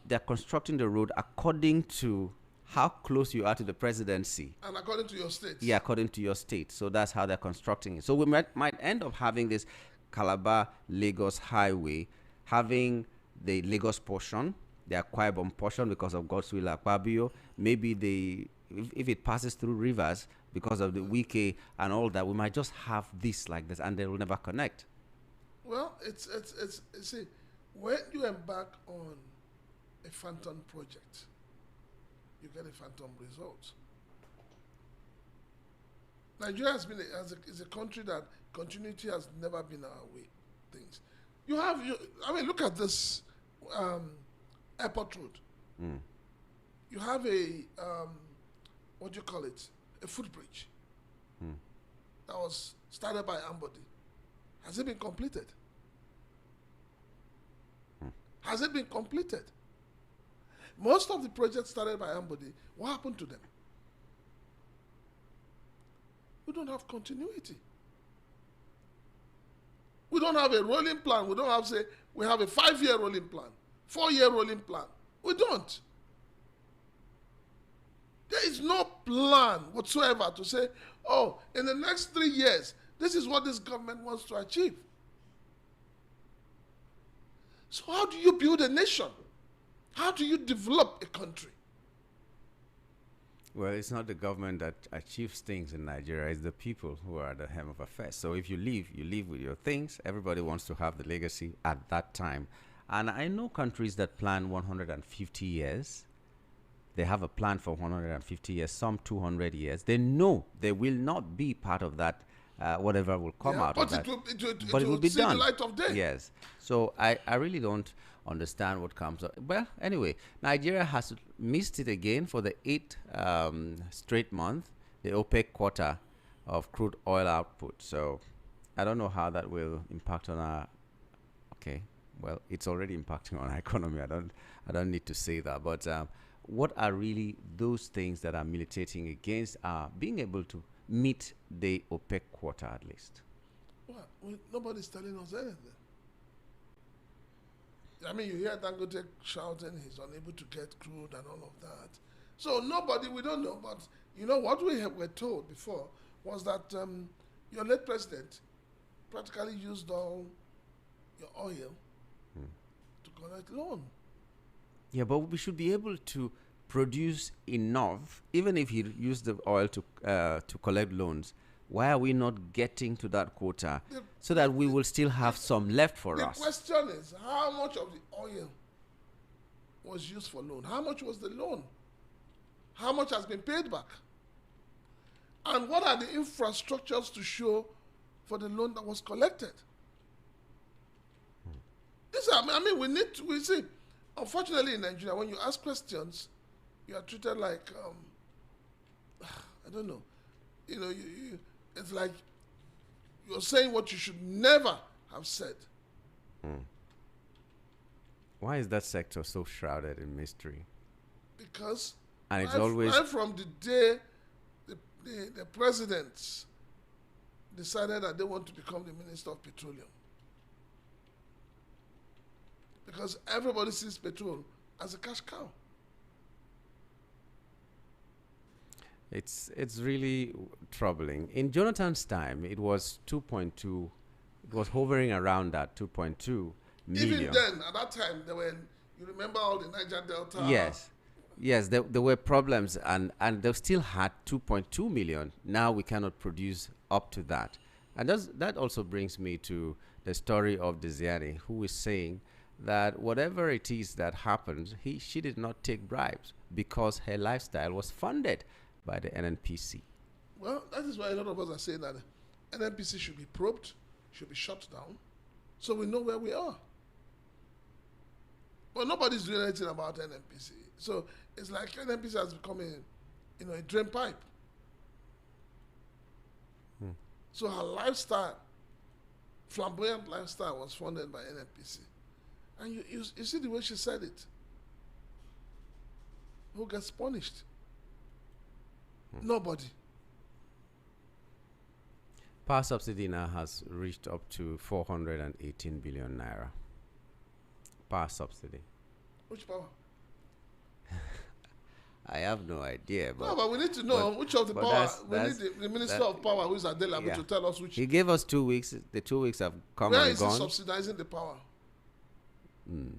Speaker 1: they're constructing the road according to how close you are to the presidency.
Speaker 3: And according to your state.
Speaker 1: Yeah, according to your state. So that's how they're constructing it. So we might end up having this Calabar-Lagos highway, having the Lagos portion, the Akwa Ibom portion because of Godswill Akpabio. Maybe if it passes through rivers because of the Wike and all that, we might just have this like this, and they will never connect.
Speaker 3: Well, it's see, when you embark on a phantom project, you get a phantom result. Nigeria has been is a country that continuity has never been our way. Things look at this airport road.
Speaker 1: Mm.
Speaker 3: You have a what do you call it? A footbridge that was started by Ambody. Has it been completed? Has it been completed? Most of the projects started by Ambody, what happened to them? We don't have continuity. We don't have a rolling plan. We don't have, we have a 5-year rolling plan, 4-year rolling plan. We don't. There is no plan whatsoever to say, oh, in the next 3 years, this is what this government wants to achieve. So how do you build a nation? How do you develop a country?
Speaker 1: Well, it's not the government that achieves things in Nigeria. It's the people who are at the helm of affairs. So if you leave with your things. Everybody wants to have the legacy at that time. And I know countries that plan 150 years. They have a plan for 150 years, some 200 years. They know they will not be part of that, whatever will come out of that.
Speaker 3: But it will be
Speaker 1: done.
Speaker 3: The light of day.
Speaker 1: Yes. So I really don't understand what comes up. Well, anyway, Nigeria has missed it again for the 8th straight month, the OPEC quota of crude oil output. So I don't know how that will impact on our. Okay, well, it's already impacting on our economy. I don't need to say that, but what are really those things that are militating against being able to meet the OPEC quota at least?
Speaker 3: Well, nobody's telling us anything. I mean, you hear Dangote shouting he's unable to get crude and all of that. So we don't know. But you know what were told before was that your late president practically used all your oil to collect loan.
Speaker 1: Yeah, but we should be able to produce enough, even if he used the oil to collect loans. Why are we not getting to that quota so that we will still have some left for us?
Speaker 3: The question is, how much of the oil was used for loan? How much was the loan? How much has been paid back? And what are the infrastructures to for the loan that was collected? We see, unfortunately in Nigeria, when you ask questions, you are treated like, I don't know, it's like you're saying what you should never have said.
Speaker 1: Why is that sector so shrouded in mystery?
Speaker 3: Because
Speaker 1: and it's always
Speaker 3: right from the day the presidents decided that they want to become the Minister of Petroleum. Because everybody sees petrol as a cash cow.
Speaker 1: It's really troubling. In Jonathan's time, it was 2.2. It was hovering around that 2.2 million.
Speaker 3: Even then, at that time, there were. You remember all the Niger Delta?
Speaker 1: Yes. Yes, there were problems, and they still had 2.2 million. Now we cannot produce up to that. And that also brings me to the story of Desiani, who is saying that whatever it is that happened, she did not take bribes because her lifestyle was funded by the NNPC.
Speaker 3: Well, that is why a lot of us are saying that NNPC should be probed, should be shut down, so we know where we are. But nobody's doing anything about NNPC. So it's like NNPC has become a drain pipe. So her lifestyle, flamboyant lifestyle, was funded by NNPC. And you see the way she said it. Who gets punished? Nobody.
Speaker 1: Power subsidy now has reached up to 418 billion naira. Power subsidy.
Speaker 3: Which power?
Speaker 1: I have no idea. But,
Speaker 3: no, but we need to know which of the power. We need the Minister of Power, who is available, to tell us which.
Speaker 1: He gave us 2 weeks. The 2 weeks have come
Speaker 3: Where
Speaker 1: and
Speaker 3: is
Speaker 1: gone.
Speaker 3: he subsidizing the power? Did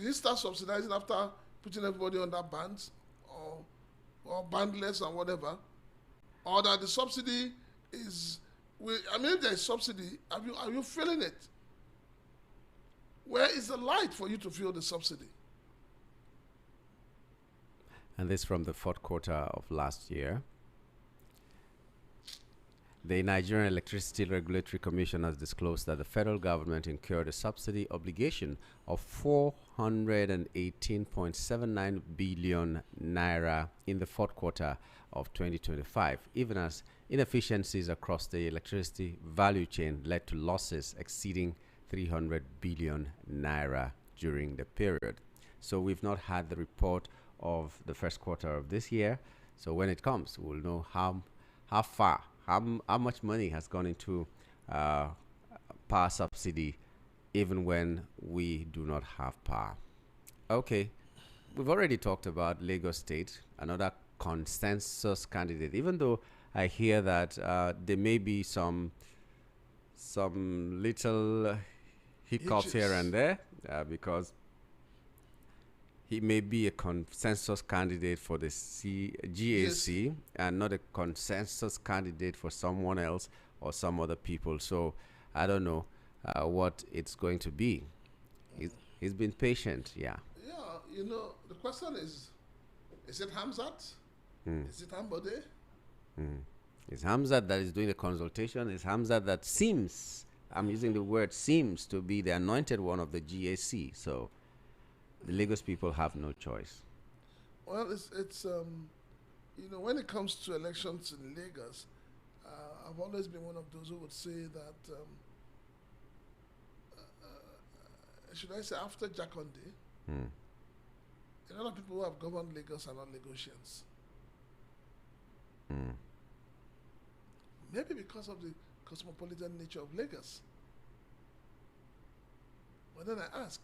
Speaker 3: he start subsidizing after putting everybody under bans or bandless and whatever? Or that the subsidy is... if there is subsidy, are you feeling it? Where is the light for you to feel the subsidy?
Speaker 1: And this from the fourth quarter of last year. The Nigerian Electricity Regulatory Commission has disclosed that the federal government incurred a subsidy obligation of 418.79 billion naira in the fourth quarter of 2025, even as inefficiencies across the electricity value chain led to losses exceeding 300 billion naira during the period. So we've not had the report of the first quarter of this year. So when it comes, we'll know how much money has gone into power subsidy, even when we do not have power. Okay, we've already talked about Lagos State, another consensus candidate, even though I hear that there may be some little hiccups here and there because he may be a consensus candidate for the GAC and not a consensus candidate for someone else or some other people. So I don't know what it's going to be. He's been patient, yeah.
Speaker 3: Yeah, the question is it Hamzat? Is it Ambode?
Speaker 1: It's Hamzat that is doing the consultation. It's Hamzat that seems, I'm using the word seems, to be the anointed one of the GAC. So the Lagos people have no choice.
Speaker 3: Well, it's when it comes to elections in Lagos, I've always been one of those who would say that, should I say, after Jakonde, a lot of people who have governed Lagos are not Lagosians. Maybe because of the cosmopolitan nature of Lagos. But then I ask,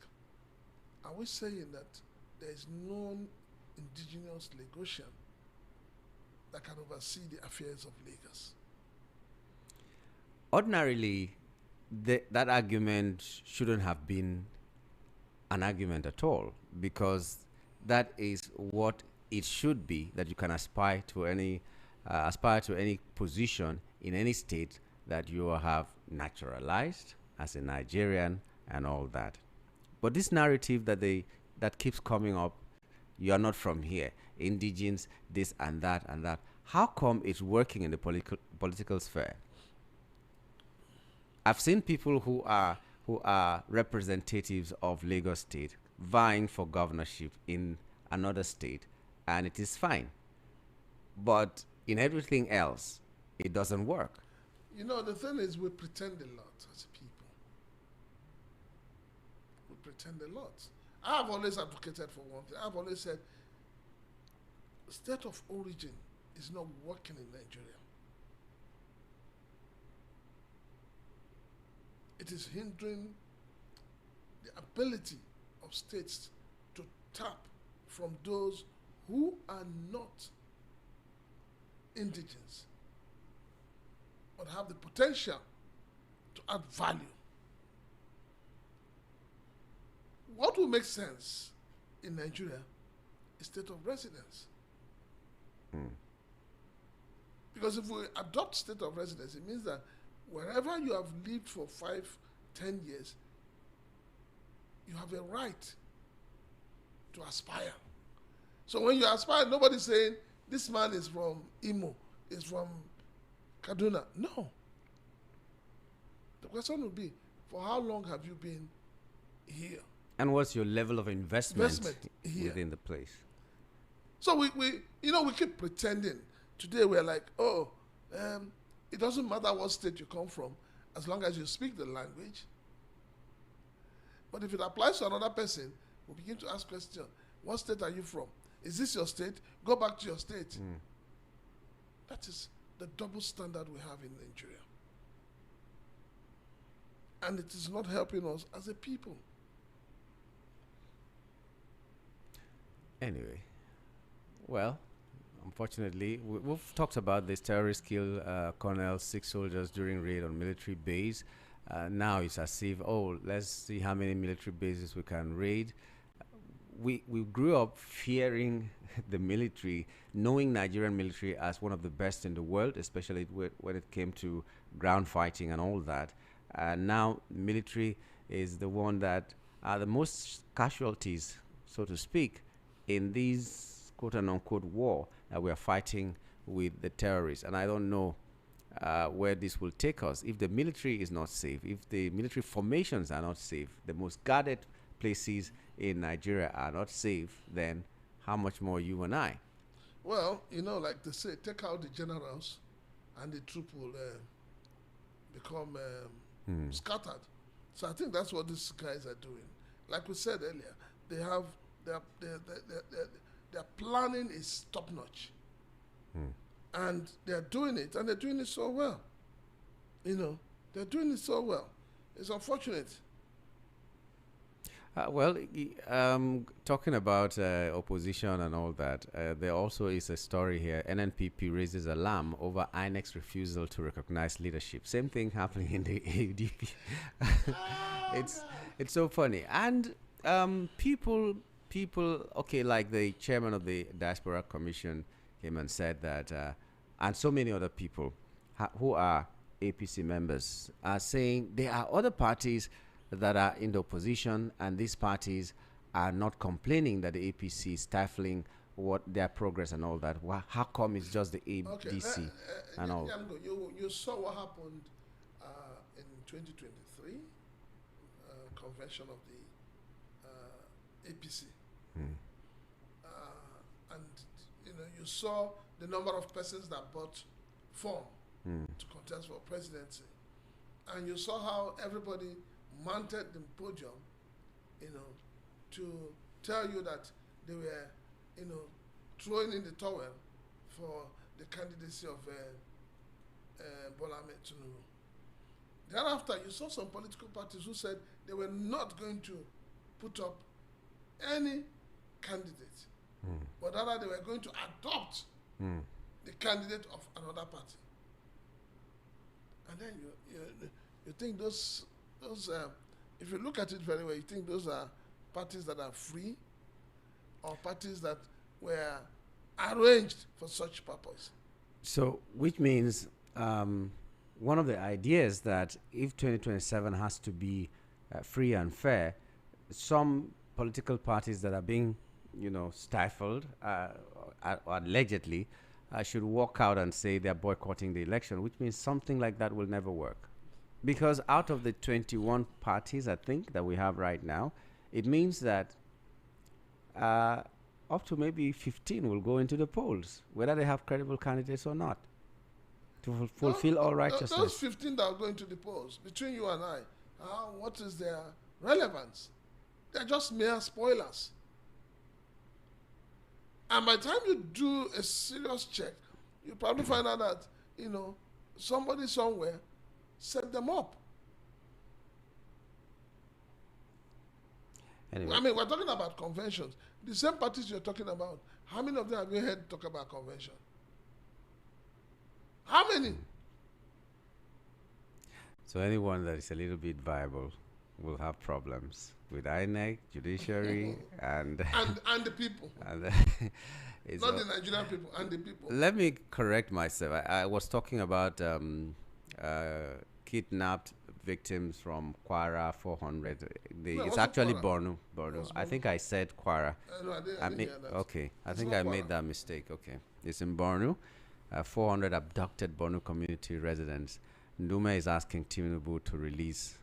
Speaker 3: are we saying that there is no indigenous Lagosian that can oversee the affairs of Lagos?
Speaker 1: Ordinarily, that argument shouldn't have been an argument at all, because that is what it should be, that you can aspire to any position in any state that you have naturalized as a Nigerian and all that. But this narrative that keeps coming up, you are not from here, indigenes, this and that and that. How come it's working in the political sphere? I've seen people who are representatives of Lagos State vying for governorship in another state, and it is fine. But in everything else, it doesn't work.
Speaker 3: The thing is, we pretend a lot as people. We pretend a lot. I've always advocated for one thing. I've always said, state of origin is not working in Nigeria. it is hindering the ability of states to tap from those who are not indigenous but have the potential to add value. What will make sense in Nigeria is state of residence. Because if we adopt state of residence, it means that wherever you have lived for 5, 10 years, you have a right to aspire. So when you aspire, nobody's saying, this man is from Imo, is from Kaduna. No. The question would be, for how long have you been here?
Speaker 4: And what's your level of investment
Speaker 3: here
Speaker 4: within the place?
Speaker 3: So we keep pretending. Today we're like, it doesn't matter what state you come from, as long as you speak the language. But if it applies to another person, we begin to ask questions. What state are you from? Is this your state? Go back to your state. That is the double standard we have in Nigeria. And it is not helping us as a people.
Speaker 4: Anyway, well, unfortunately, we've talked about this terrorist kill Colonel 6 soldiers during raid on military base. Now it's as if, let's see how many military bases we can raid. We grew up fearing the military, knowing Nigerian military as one of the best in the world, especially when it came to ground fighting and all that. Now military is the one that are the most casualties, so to speak, in these quote-unquote war that we are fighting with the terrorists. And I don't know where this will take us. If the military is not safe, if the military formations are not safe, the most guarded places in Nigeria are not safe, then how much more you and I?
Speaker 3: Well, like they say, take out the generals and the troop will become scattered. So I think that's what these guys are doing. Like we said earlier, their planning is top notch. And they're doing it, and they're doing it so well. They're doing it so well. It's unfortunate.
Speaker 4: Talking about opposition and all that, there also is a story here. NNPP raises alarm over INEC's refusal to recognize leadership. Same thing happening in the ADP. It's so funny. And people, like the chairman of the Diaspora Commission came and said that, and so many other people who are APC members are saying there are other parties that are in the opposition, and these parties are not complaining that the APC is stifling their progress and all that. How come it's just the ADC and all?
Speaker 3: You saw what happened in 2023 convention of the APC, and you saw the number of persons that bought form to contest for presidency, and you saw how everybody mounted the podium, to tell you that they were, throwing in the towel for the candidacy of Bola Ahmed Tinubu. Thereafter, you saw some political parties who said they were not going to put up any candidate, but rather they were going to adopt the candidate of another party. And then you think those if you look at it very well, you think those are parties that are free or parties that were arranged for such purpose.
Speaker 4: So, which means one of the ideas that if 2027 has to be free and fair, some political parties that are being, stifled, allegedly, should walk out and say they're boycotting the election, which means something like that will never work. Because out of the 21 parties, I think, that we have right now, it means that up to maybe 15 will go into the polls, whether they have credible candidates or not, to fulfill all righteousness.
Speaker 3: Those 15 that are going to the polls, between you and I, what is their relevance? They're just mere spoilers. And by the time you do a serious check, you probably find out that, somebody somewhere set them up.
Speaker 4: Anyway,
Speaker 3: I mean, we're talking about conventions. The same parties you're talking about, how many of them have you heard talk about convention? How many?
Speaker 4: so anyone that is a little bit viable will have problems with INEC, judiciary, and
Speaker 3: And the people.
Speaker 4: and it's
Speaker 3: Not
Speaker 4: all-
Speaker 3: the Nigerian people, and the people.
Speaker 4: let me correct myself. I was talking about kidnapped victims from Kwara 400.
Speaker 3: No, it
Speaker 4: It's
Speaker 3: wasn't
Speaker 4: actually
Speaker 3: Kwara.
Speaker 4: Borno.
Speaker 3: was
Speaker 4: I
Speaker 3: Borno.
Speaker 4: think I said Kwara.
Speaker 3: No, I didn't,
Speaker 4: I
Speaker 3: didn't
Speaker 4: mean,
Speaker 3: hear that.
Speaker 4: okay. I
Speaker 3: It's
Speaker 4: think
Speaker 3: not
Speaker 4: I made
Speaker 3: Kwara.
Speaker 4: that mistake. Okay, it's in Borno. 400 abducted Borno community residents. Ndume is asking Tinubu to release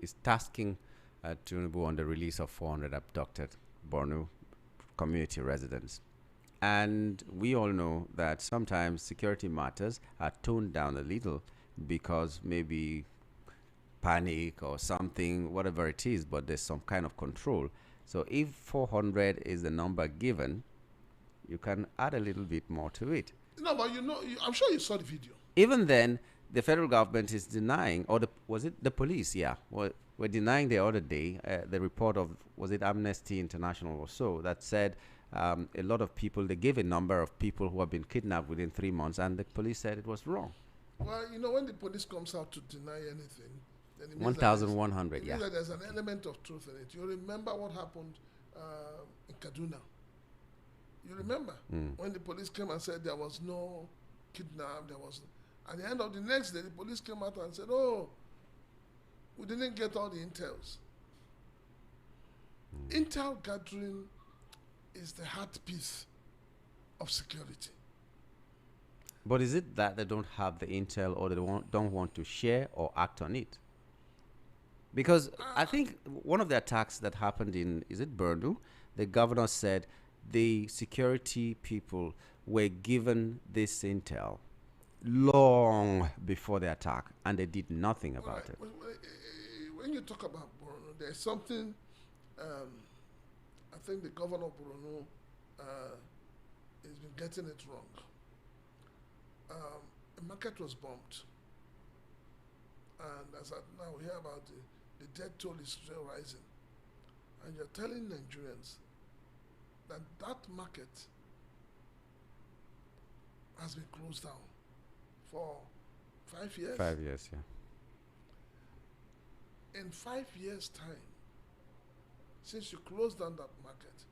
Speaker 4: is tasking Tinubu on the release of 400 abducted Borno community residents. And we all know that sometimes security matters are toned down a little because maybe panic or something, whatever it is, but there's some kind of control. So if 400 is the number given, you can add a little bit more to it.
Speaker 3: No, but I'm sure you saw the video.
Speaker 4: Even then, the federal government is denying, or was it the police? Yeah, were denying the other day the report of, was it Amnesty International or so, that said a lot of people, they gave a number of people who have been kidnapped within 3 months, and the police said it was wrong.
Speaker 3: Well, when the police comes out to deny anything, then it means
Speaker 4: 1,100,
Speaker 3: it
Speaker 4: yeah.
Speaker 3: means that there's an element of truth in it. You remember what happened in Kaduna? You remember when the police came and said there was no kidnap, at the end of the next day, the police came out and said, oh, we didn't get all the intels. Intel gathering is the heartbeat of security.
Speaker 4: But is it that they don't have the intel, or they don't want to share or act on it? Because I think one of the attacks that happened in, is it Borno? The governor said the security people were given this intel long before the attack, and they did nothing about it.
Speaker 3: When you talk about Borno, there's something, I think the governor of Borno has been getting it wrong. The market was bombed, and as at now we hear about the death toll is still rising, and you're telling Nigerians that that market has been closed down for 5 years.
Speaker 4: 5 years, yeah.
Speaker 3: In 5 years' time, since you closed down that market,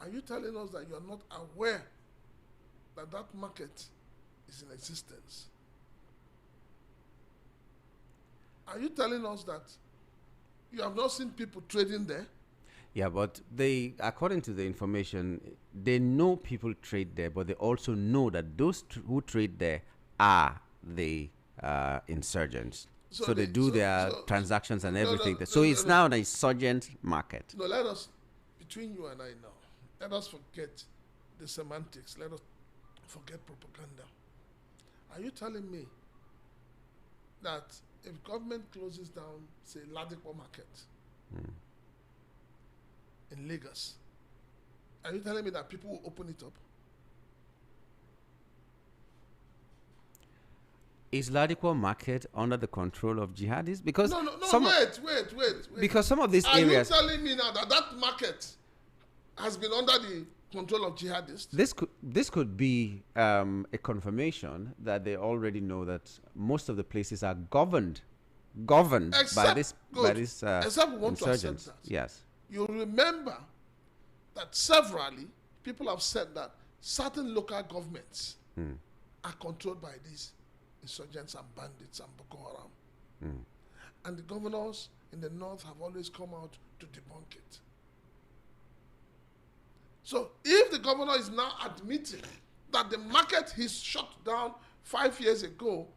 Speaker 3: are you telling us that you're not aware that that market is in existence? Are you telling us that you have not seen people trading there?
Speaker 4: Yeah, but according to the information, they know people trade there, but they also know that those who trade there are the insurgents. So they do their transactions and everything. So it's now an insurgent market.
Speaker 3: No, let us, between you and I now, let us forget the semantics. Let us forget propaganda. Are you telling me that if government closes down, say, Ladipo Market in Lagos, are you telling me that people will open it up?
Speaker 4: Is Ladipo Market under the control of jihadists? Because
Speaker 3: No, wait.
Speaker 4: because some of these
Speaker 3: Are
Speaker 4: areas,
Speaker 3: you telling me now that that market has been under the control of jihadists?
Speaker 4: this could be a confirmation that they already know that most of the places are governed by this
Speaker 3: Except we want to accept
Speaker 4: insurgents.
Speaker 3: that.
Speaker 4: Yes.
Speaker 3: You remember that severally people have said that certain local governments are controlled by these insurgents and bandits and Boko Haram. And the governors in the north have always come out to debunk it. So if the governor is now admitting that the market he's shut down 5 years ago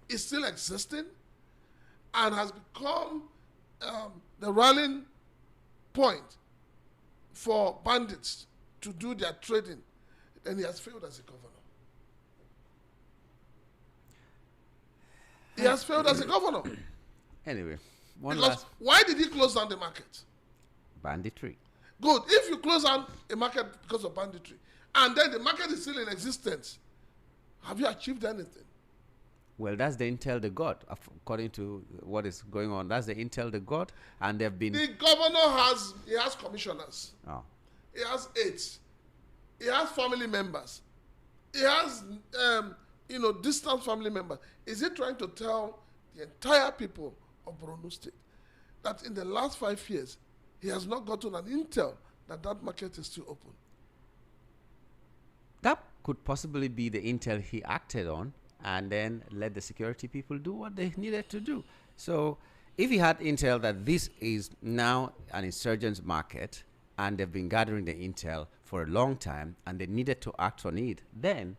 Speaker 3: is still existing and has become the rallying point for bandits to do their trading, then he has failed as a governor. He has failed as a governor.
Speaker 4: Anyway,
Speaker 3: Because why did he close down the market?
Speaker 4: banditry.
Speaker 3: Good. If you close down a market because of banditry, and then the market is still in existence, have you achieved anything?
Speaker 4: Well, that's the intel they got, according to what is going on. That's the intel they got, and they've been.
Speaker 3: The governor has commissioners.
Speaker 4: Oh.
Speaker 3: He has aides. He has family members. He has, distant family members. Is he trying to tell the entire people of Borno State that in the last 5 years, he has not gotten an intel that market is still open?
Speaker 4: That could possibly be the intel he acted on, and then let the security people do what they needed to do. So if he had intel that this is now an insurgents market, and they've been gathering the intel for a long time, and they needed to act on it, then,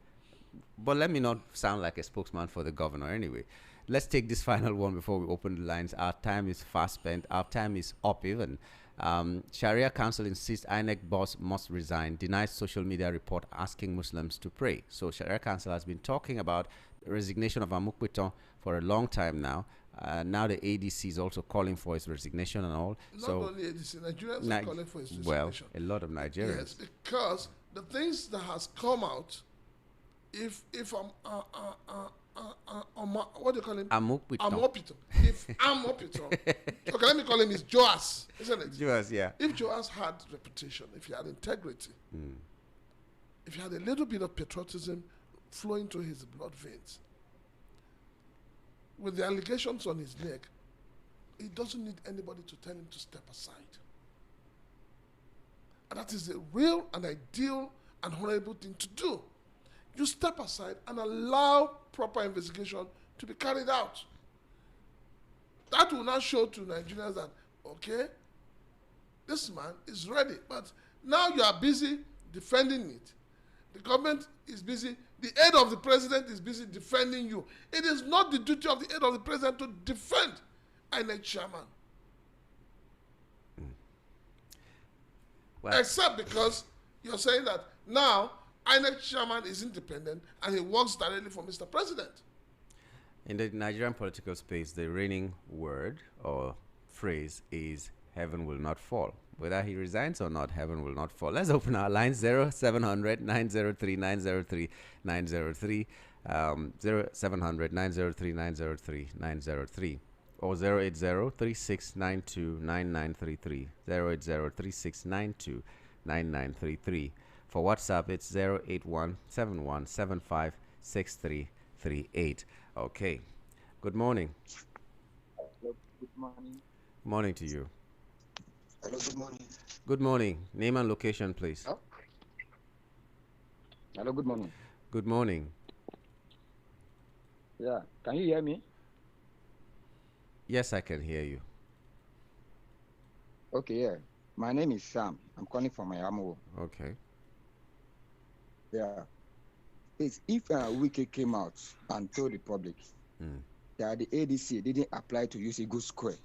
Speaker 4: but let me not sound like a spokesman for the governor anyway. Let's take this final one before we open the lines. Our time is fast spent. Our time is up even. Sharia Council insists INEC boss must resign, denies social media report asking Muslims to pray. So Sharia Council has been talking about the resignation of Amukwiton for a long time now. Now the ADC is also calling for his resignation and all.
Speaker 3: Not only ADC, Nigerians are calling for his resignation.
Speaker 4: Well, a lot of Nigerians.
Speaker 3: Yes, because the things that has come out, if what do you call him? Amopito. If Amopito, okay, let me call him is Joas, isn't it?
Speaker 4: Joas, yeah. If
Speaker 3: Joas had reputation, if he had integrity, if he had a little bit of patriotism flowing through his blood veins, with the allegations on his neck, he doesn't need anybody to tell him to step aside. And that is a real and ideal and honorable thing to do. You step aside and allow proper investigation to be carried out. That will now show to Nigerians that, okay, this man is ready. But now you are busy defending it. The government is busy. The aide of the president is busy defending you. It is not the duty of the aide of the president to defend INEC chairman. Well, except because you're saying that now INEC chairman is independent and he works directly for Mr. President.
Speaker 4: In the Nigerian political space, the reigning word or phrase is heaven will not fall. Whether he resigns or not, heaven will not fall. Let's open our lines 0700 903 903 903, 0700 903 903 903, or 080 3692 9933, 080 3692 9933. For WhatsApp, it's 081 7175 6338. Okay. Good morning.
Speaker 5: Hello, good morning.
Speaker 4: Morning to you.
Speaker 5: Hello, good morning.
Speaker 4: Good morning. Name and location, please.
Speaker 5: Hello, hello, good morning.
Speaker 4: Good morning.
Speaker 5: Yeah, can you hear me?
Speaker 4: Yes, I can hear you.
Speaker 5: Okay, yeah. My name is Sam. I'm calling from Miami.
Speaker 4: Okay.
Speaker 5: Yeah. It's if Wiki came out and told the public that the ADC didn't apply to use Eagle Square,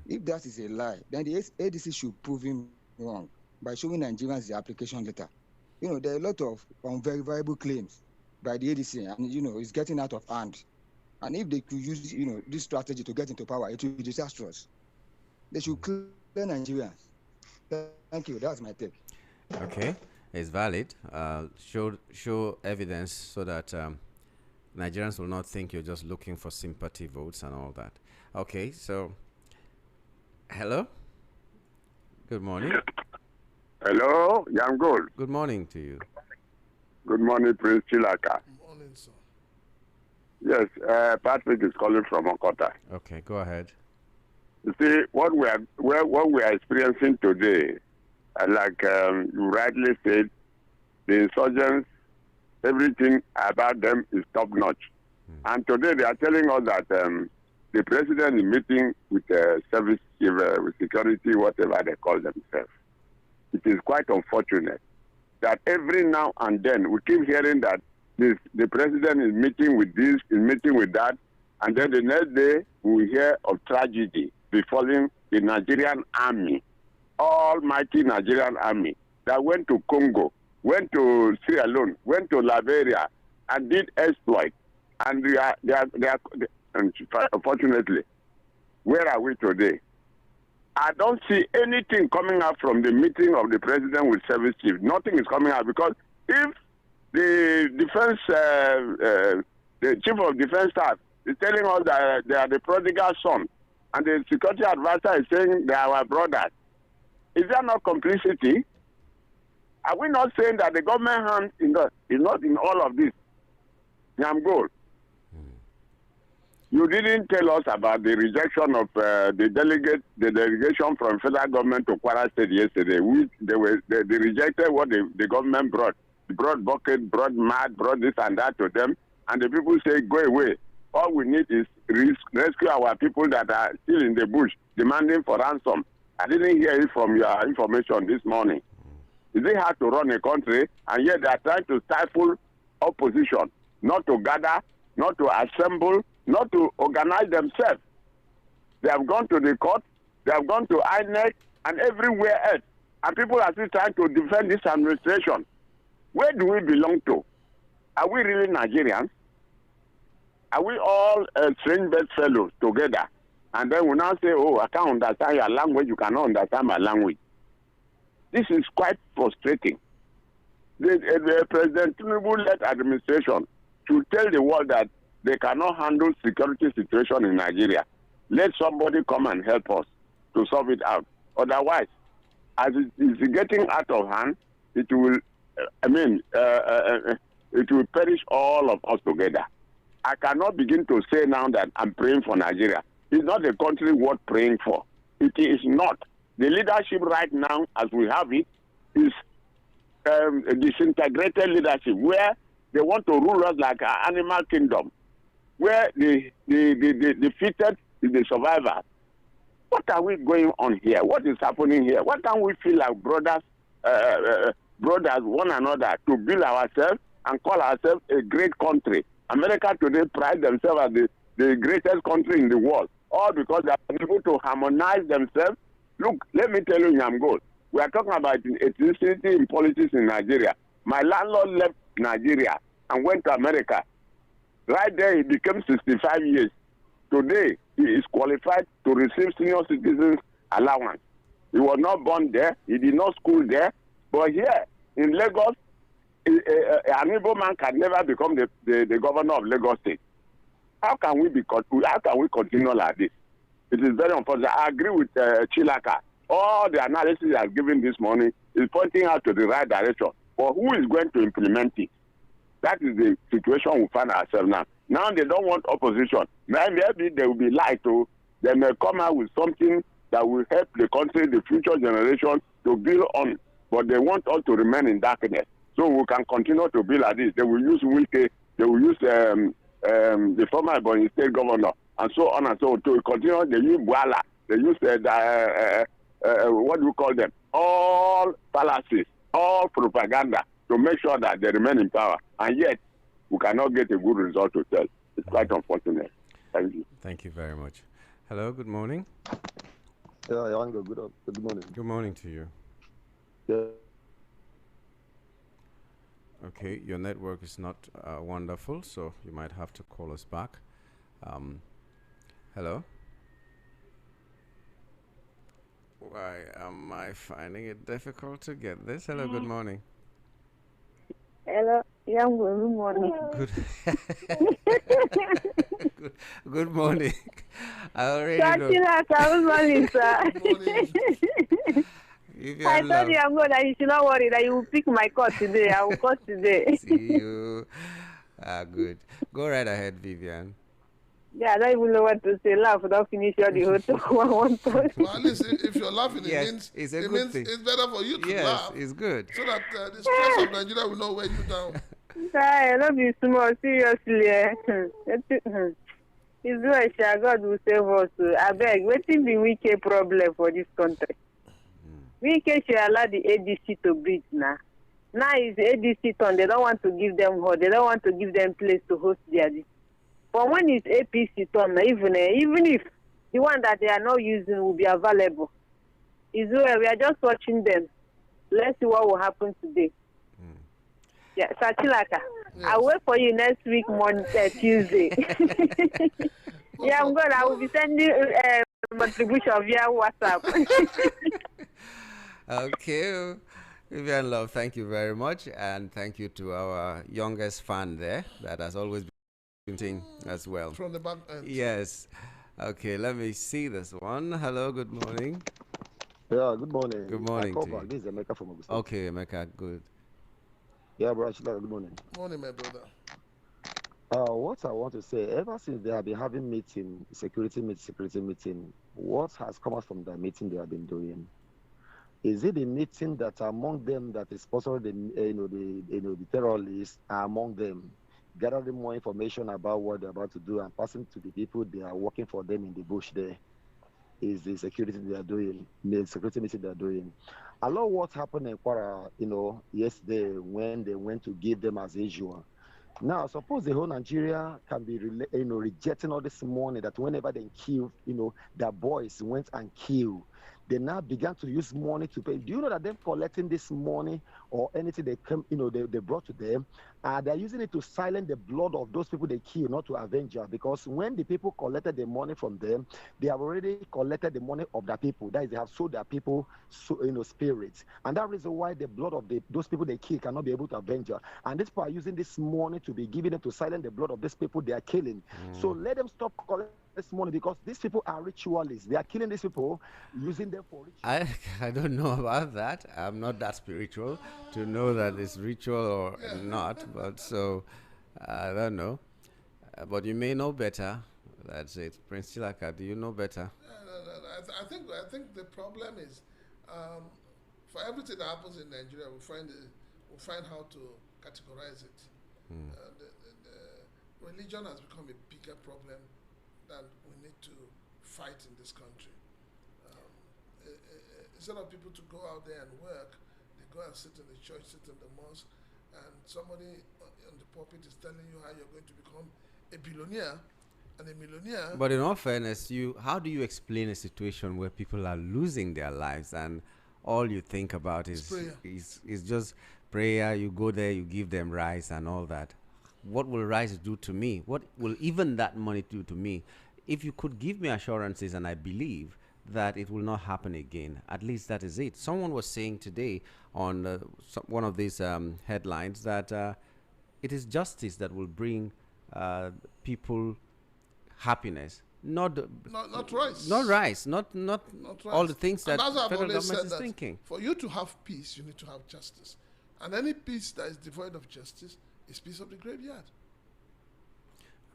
Speaker 5: if that is a lie, then the ADC should prove him wrong by showing Nigerians the application letter. You know, there are a lot of unverifiable claims by the ADC, and, you know, it's getting out of hand. And if they could use, you know, this strategy to get into power, it will be disastrous. They should clear Nigerians. Thank you. That's my take.
Speaker 4: Okay. It's valid. Show evidence so that Nigerians will not think you're just looking for sympathy votes and all that. Okay, so hello. Good morning.
Speaker 6: Hello, Young Gold.
Speaker 4: Good morning to you.
Speaker 6: Good morning, Prince Chilaka.
Speaker 3: Good morning, sir.
Speaker 6: Yes, Patrick is calling from Okota.
Speaker 4: Okay, go ahead.
Speaker 6: You see, what we are experiencing today, like you rightly said, the insurgents, everything about them is top notch. And today they are telling us that the president is meeting with service chief, with security, whatever they call themselves. It is quite unfortunate that every now and then we keep hearing that the president is meeting with this, is meeting with that, and then the next day we hear of tragedy befalling the Nigerian army, almighty Nigerian army, that went to Congo, went to Sierra Leone, went to Liberia, and did exploit. And unfortunately, where are we today? I don't see anything coming out from the meeting of the president with service chief. Nothing is coming out, because if the defense, the chief of defense staff is telling us that they are the prodigal son, and the security advisor is saying they are our brothers. Is there not complicity? Are we not saying that the government hand is not in all of this? Nyamgol, you didn't tell us about the rejection of the delegation from federal government to Kwara State yesterday. They rejected what the government brought. They brought bucket, brought mud, brought this and that to them, and the people say, go away. All we need is rescue our people that are still in the bush demanding for ransom. I didn't hear it from your information this morning. Is it hard to run a country, and yet they are trying to stifle opposition, not to gather, not to assemble, not to organize themselves? They have gone to the court, they have gone to INEC, and everywhere else. And people are still trying to defend this administration. Where do we belong to? Are we really Nigerians? Are we all strange bedfellows together? And then we now say, oh, I can't understand your language, you cannot understand my language. This is quite frustrating. The President Tinubu-led administration to tell the world that they cannot handle security situation in Nigeria. Let somebody come and help us to solve it out. Otherwise, as it is getting out of hand, it will, it will perish all of us together. I cannot begin to say now that I'm praying for Nigeria. It's not a country worth praying for. It is not. The leadership right now, as we have it, is a disintegrated leadership where they want to rule us like an animal kingdom, where the defeated is the survivor. What are we going on here? What is happening here? Why can't we feel like brothers, one another, to build ourselves and call ourselves a great country? America today pride themselves as the greatest country in the world, all because they are able to harmonize themselves. Look, let me tell you, Nyamgol, we are talking about ethnicity in politics in Nigeria. My landlord left Nigeria and went to America. Right there, he became 65 years. Today, he is qualified to receive senior citizens allowance. He was not born there. He did not school there. But here, in Lagos, an Igbo man can never become the governor of Lagos State. How can we continue like this? It is very unfortunate. I agree with Chilaka. All the analysis I have given this morning is pointing out to the right direction. But who is going to implement it? That is the situation we find ourselves now. Now they don't want opposition. Maybe they will be lied to. They may come out with something that will help the country, the future generation, to build on. But they want us to remain in darkness. So we can continue to build like this. They will use Wike, they will use the former Ebonyi State governor, and so on and so on. To continue, they use Buala, they use what do you call them? All fallacies, all propaganda to make sure that they remain in power. And yet, we cannot get a good result to tell. It's quite unfortunate. Thank you.
Speaker 4: Thank you very much. Hello, good morning.
Speaker 7: Yeah, Yango, good morning.
Speaker 4: Good morning to you.
Speaker 7: Yeah.
Speaker 4: Okay, your network is not wonderful, so you might have to call us back. Hello? Why am I finding it difficult to get this? Hello, good morning.
Speaker 8: Hello, Yango, good morning.
Speaker 4: Good morning. I already know.
Speaker 8: Good morning, sir. I told you, Yango, that you should not worry, that you will pick my call today. I will call today.
Speaker 4: See you. Good. Go right ahead, Vivian.
Speaker 8: Yeah, I don't even know what to say. Laugh without finish all the whole talk.
Speaker 3: Well, at least if you're laughing,
Speaker 4: Yes,
Speaker 3: it means
Speaker 4: it's a good thing.
Speaker 3: it's better for you to
Speaker 4: Yes,
Speaker 3: laugh.
Speaker 4: it's good.
Speaker 3: So that the stress of Nigeria will not weigh you down.
Speaker 8: I love you small, seriously. It's well, God will save us. I beg, waiting the wicked problem for this country. We should allow the ADC to breathe now. Now it's ADC turn. They don't want to give them hold. They don't want to give them place to host their. But when it's APC turn, even if the one that they are not using will be available, is where we are just watching them. Let's see what will happen today. Yeah, Sachilaka.
Speaker 3: Yes.
Speaker 8: I'll wait for you next week, Monday, Tuesday. Yeah, I'm good. I will be sending contribution via WhatsApp.
Speaker 4: Okay. Vivian Love, thank you very much. And thank you to our youngest fan there that has always been thing as well.
Speaker 3: From the back end.
Speaker 4: Yes. Okay, let me see this one. Hello, good morning.
Speaker 7: Yeah, good morning.
Speaker 4: Good morning
Speaker 7: I
Speaker 4: to
Speaker 7: call back.
Speaker 4: you.
Speaker 7: This is Emeka from Augusta.
Speaker 4: Okay, Emeka, good.
Speaker 7: Yeah, bro, Ashila, good morning.
Speaker 3: Morning, my brother.
Speaker 7: What I want to say, ever since they have been having security meeting, what has come out from the meeting they have been doing? Is it a meeting that among them that is sponsoring the terrorists are among them, gathering more information about what they're about to do and passing to the people they are working for them in the bush there? Is the security they are doing, the security meeting they are doing. A lot of what happened in Kwara, yesterday when they went to give them as usual. Now, suppose the whole Nigeria can be, rejecting all this money that whenever they kill, their boys went and killed. They now began to use money to pay. Do you know that them collecting this money or anything they come, they brought to them, they're using it to silence the blood of those people they kill, not to avenge them. Because when the people collected the money from them, they have already collected the money of the people. That is, they have sold their people, spirits, and that reason why the blood of those people they kill cannot be able to avenge them. And these people are using this money to be giving them to silence the blood of these people they are killing. So let them stop collecting this money, because these people are ritualists. They are killing these people, using them for ritual.
Speaker 4: I don't know about that. I'm not that spiritual to know that it's ritual or not. But so I don't know. But you may know better. That's it. Prince Chilaka, do you know better?
Speaker 3: I think the problem is, for everything that happens in Nigeria, we find how to categorize it. The religion has become a bigger problem that we need to fight in this country. Instead of people to go out there and work, they go and sit in the church, sit in the mosque, and somebody on the pulpit is telling you how you're going to become a billionaire and a millionaire.
Speaker 4: But in all fairness, how do you explain a situation where people are losing their lives and all you think about is just prayer? You go there, you give them rice and all that. What will rice do to me? What will even that money do to me? If you could give me assurances, and I believe that it will not happen again, at least that is it. Someone was saying today on one of these headlines that it is justice that will bring people happiness, not
Speaker 3: rice.
Speaker 4: Not rice, not all
Speaker 3: rice.
Speaker 4: the things that federal government is
Speaker 3: that
Speaker 4: thinking.
Speaker 3: For you to have peace, you need to have justice. And any peace that is devoid of justice is peace of the graveyard.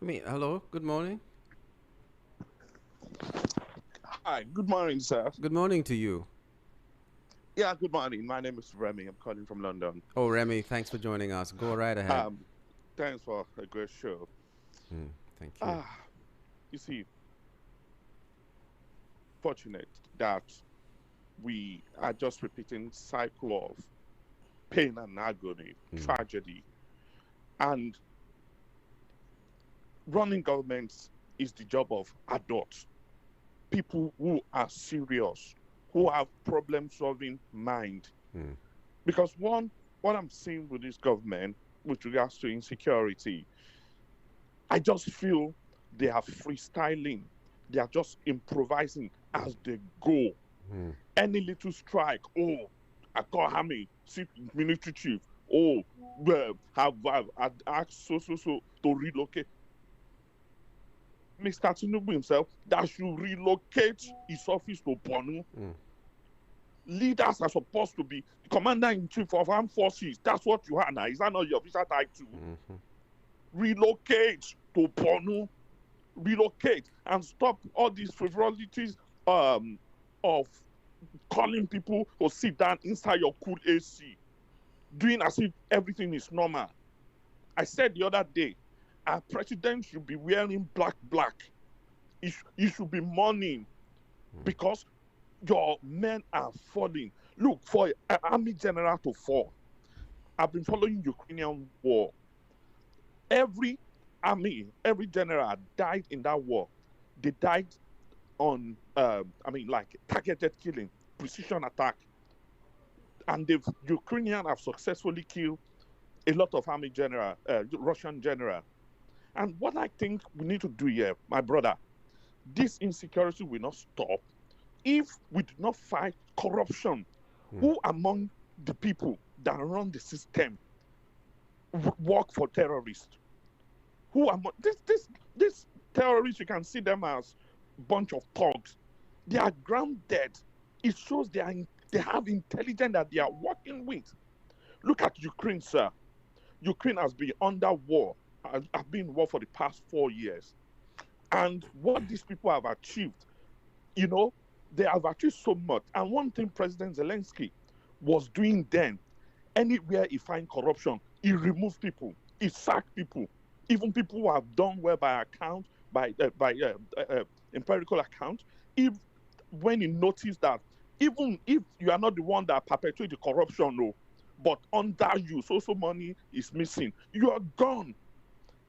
Speaker 4: Hello, good morning.
Speaker 9: Hi, good morning, sir.
Speaker 4: Good morning to you.
Speaker 9: Yeah, good morning. My name is Remy. I'm calling from London.
Speaker 4: Oh, Remy, thanks for joining us. Go right ahead.
Speaker 9: Thanks for a great show.
Speaker 4: Thank you.
Speaker 9: You see, fortunate that we are just repeating cycle of pain and agony, tragedy, and running governments is the job of adults, people who are serious, who have problem-solving mind. Because what I'm seeing with this government with regards to insecurity, I just feel they are freestyling. They are just improvising as they go. Any little strike, I call Hammy, military chief, have asked so to relocate. Mr. Tinubu himself, that should relocate his office to Bonu. Leaders are supposed to be commander-in-chief of armed forces. That's what you are now. Is that not your official title? Relocate to Bonu. Relocate and stop all these frivolities of calling people to sit down inside your cool AC, doing as if everything is normal. I said the other day, our president should be wearing black. He should be mourning because your men are falling. Look, for an army general to fall, I've been following Ukrainian war. Every general died in that war. They died on, targeted killing, precision attack. And the Ukrainians have successfully killed a lot of army general, Russian general. And what I think we need to do here, my brother, this insecurity will not stop if we do not fight corruption. Who among the people that run the system work for terrorists? who are this terrorists, you can see them as bunch of thugs. They are grounded. It shows they have intelligence that they are working with. Look at Ukraine, sir. Ukraine has been under war, have been in war for the past 4 years. And what these people have achieved, they have achieved so much. And one thing President Zelensky was doing then, anywhere he find corruption, he removed people, he sacked people, even people who have done well by account, by empirical account. If when he noticed that even if you are not the one that perpetuates the corruption, no, but under you, social money is missing, you are gone.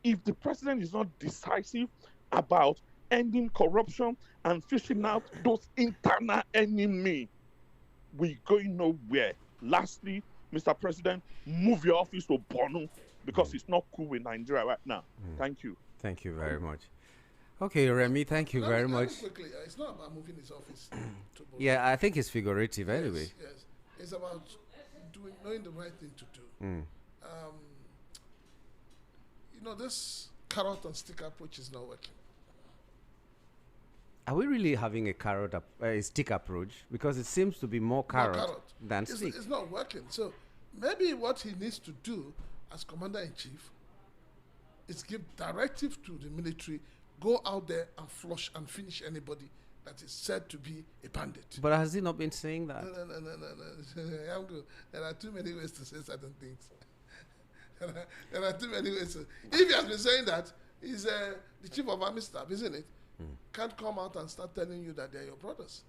Speaker 9: If the president is not decisive about ending corruption and fishing out those internal enemy, we're going nowhere. Lastly, Mr. President, move your office to Bono because it's not cool with Nigeria right now. Thank you.
Speaker 4: Thank you very much. Okay, Remy, thank you very much.
Speaker 3: Quickly, it's not about moving his office to Bono.
Speaker 4: Yeah, I think it's figurative anyway.
Speaker 3: Yes. It's about knowing the right thing to do. This carrot and stick approach is not working.
Speaker 4: Are we really having a stick approach? Because it seems to be more carrot than stick.
Speaker 3: It's not working. So maybe what he needs to do as commander-in-chief is give directive to the military, go out there and flush and finish anybody that is said to be a bandit.
Speaker 4: But has he not been saying that?
Speaker 3: No. I'm good. There are too many ways to say certain things. There are too many ways. If he has been saying that, he's the chief of army staff, isn't it? Can't come out and start telling you that they're your brothers.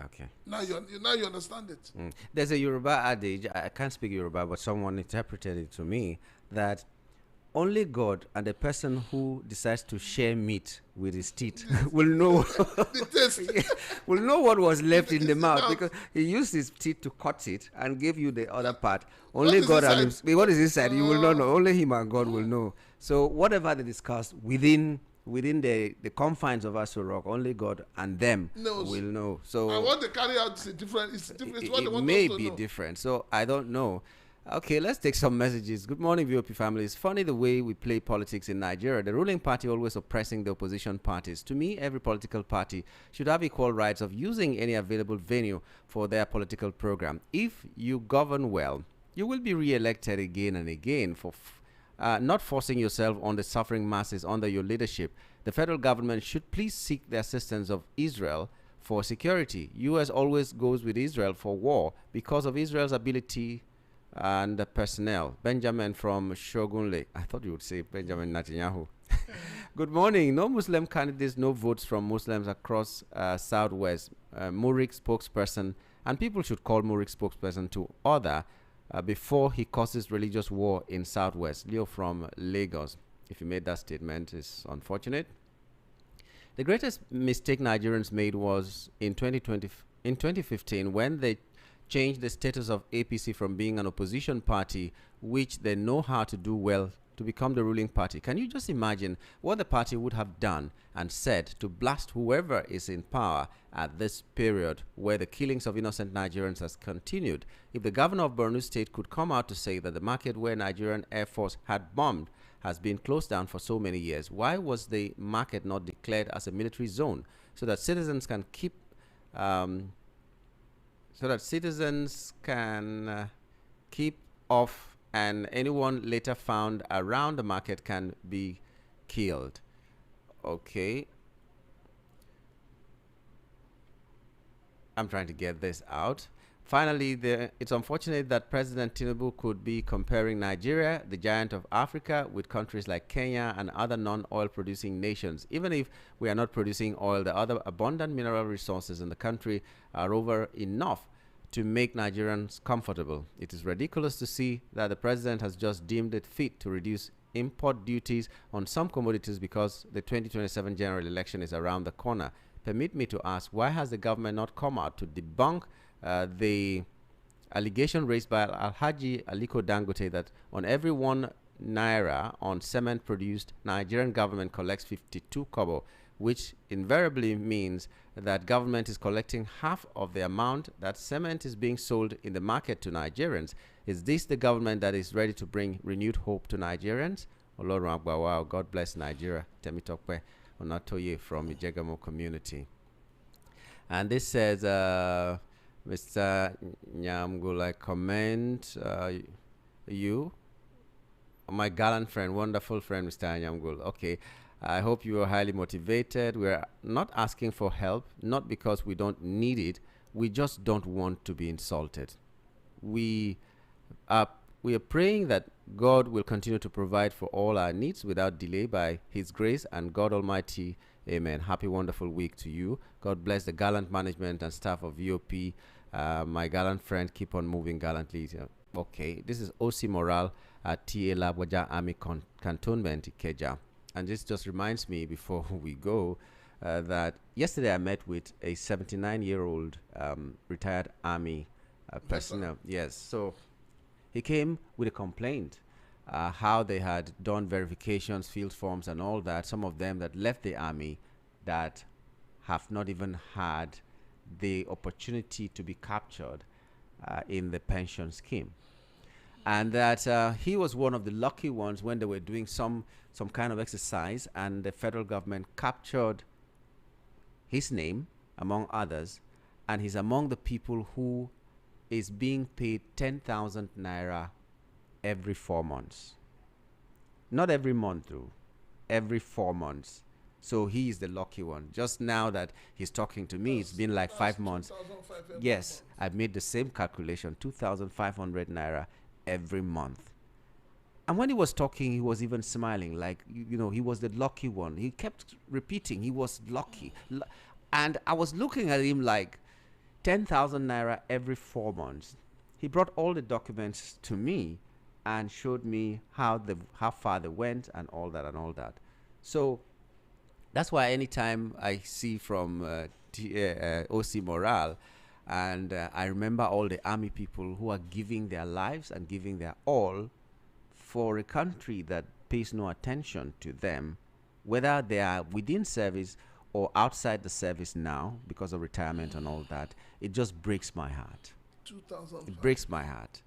Speaker 4: Okay.
Speaker 3: Now you understand it.
Speaker 4: There's a Yoruba adage, I can't speak Yoruba, but someone interpreted it to me, that only God and the person who decides to share meat with his teeth will know will know what was left in the mouth, because he used his teeth to cut it and gave you the other part. Only God and what is inside, you will not know. Only him and God will know. So whatever they discuss within the confines of Aso Rock, only God and them will know. So
Speaker 3: and what they carry out is different. It's different.
Speaker 4: It may be different. So I don't know. Okay, let's take some messages. Good morning, VOP family. It's funny the way we play politics in Nigeria. The ruling party always oppressing the opposition parties. To me, every political party should have equal rights of using any available venue for their political program. If you govern well, you will be re-elected again and again for not forcing yourself on the suffering masses under your leadership. The federal government should please seek the assistance of Israel for security. U.S. always goes with Israel for war because of Israel's ability and the personnel. Benjamin from Shogunle. I thought you would say Benjamin Netanyahu. Good morning. No Muslim candidates, no votes from Muslims across Southwest. Murik spokesperson, and people should call Murik spokesperson to order before he causes religious war in Southwest. Leo from Lagos. If you made that statement, it's unfortunate. The greatest mistake Nigerians made was in 2015 when they changed the status of APC from being an opposition party, which they know how to do well, to become the ruling party. Can you just imagine what the party would have done and said to blast whoever is in power at this period where the killings of innocent Nigerians has continued? If the governor of Borno State could come out to say that the market where Nigerian Air Force had bombed has been closed down for so many years, why was the market not declared as a military zone so that citizens can keep keep off, and anyone later found around the market can be killed? Okay. I'm trying to get this out. Finally, it's unfortunate that President Tinubu could be comparing Nigeria, the giant of Africa, with countries like Kenya and other non-oil producing nations. Even if we are not producing oil, the other abundant mineral resources in the country are over enough to make Nigerians comfortable. It is ridiculous to see that the president has just deemed it fit to reduce import duties on some commodities because the 2027 general election is around the corner. Permit me to ask, why has the government not come out to debunk the allegation raised by Alhaji Aliko Dangote that on every 1 naira on cement produced, Nigerian government collects 52 kobo, which invariably means that government is collecting half of the amount that cement is being sold in the market to Nigerians. Is this the government that is ready to bring renewed hope to Nigerians? Wow, God bless Nigeria. Temitokwe Onatoye from Ijegamo community. And this says, Mr. Nyamgul, I commend you, my gallant friend, wonderful friend, Mr. Nyamgul. Okay, I hope you are highly motivated. We're not asking for help, not because we don't need it. We just don't want to be insulted. We are praying that God will continue to provide for all our needs without delay by His grace and God Almighty. Amen. Happy, wonderful week to you. God bless the gallant management and staff of VOP. My gallant friend, keep on moving gallantly. Okay, this is OC Morale at TA Labwaja Army Cantonment, Ikeja. And this just reminds me before we go that yesterday I met with a 79-year-old retired Army personnel. Yes, so he came with a complaint, how they had done verifications, field forms, and all that. Some of them that left the Army that have not even had the opportunity to be captured in the pension scheme. And that he was one of the lucky ones when they were doing some kind of exercise and the federal government captured his name, among others, and he's among the people who is being paid 10,000 naira every 4 months. Not every month, though. Every 4 months. So he is the lucky one. Just now that he's talking to me, it's been like 5 months. Yes, I've made the same calculation, 2,500 naira every month. And when he was talking, he was even smiling, like, you know, he was the lucky one. He kept repeating, he was lucky. And I was looking at him like, 10,000 naira every 4 months. He brought all the documents to me and showed me how far they went and all that. So that's why anytime I see from OC Morale, and I remember all the Army people who are giving their lives and giving their all for a country that pays no attention to them, whether they are within service or outside the service now because of retirement and all that. It just breaks my heart. It breaks my heart.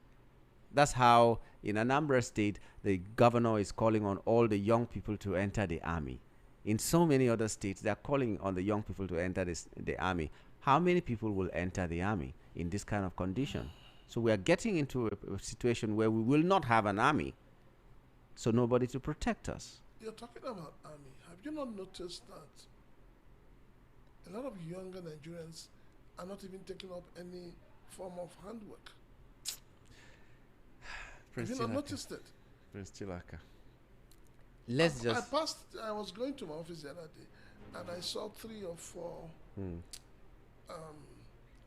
Speaker 4: That's how in Anambra State, the governor is calling on all the young people to enter the Army. In so many other states, they're calling on the young people to enter the Army. How many people will enter the Army in this kind of condition? So we are getting into a situation where we will not have an Army, so nobody to protect us.
Speaker 3: You're talking about Army. Have you not noticed that a lot of younger Nigerians are not even taking up any form of handwork? Have you not noticed it?
Speaker 4: Prince Chilaka.
Speaker 3: I was going to my office the other day, and I saw 3 or 4,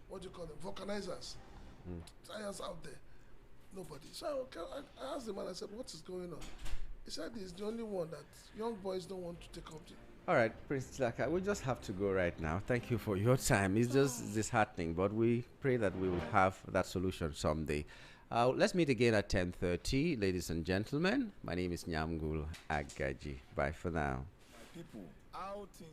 Speaker 3: what do you call them, vulcanizers, tires out there. Nobody. So I asked the man, I said, what is going on? He said he's the only one that young boys don't want to take up to.
Speaker 4: All right, Prince Chilaka, we just have to go right now. Thank you for your time. It's just disheartening, but we pray that we will have that solution someday. Let's meet again at 10:30, ladies and gentlemen. My name is Nyamgul Agaji. Bye for now.
Speaker 10: People, how things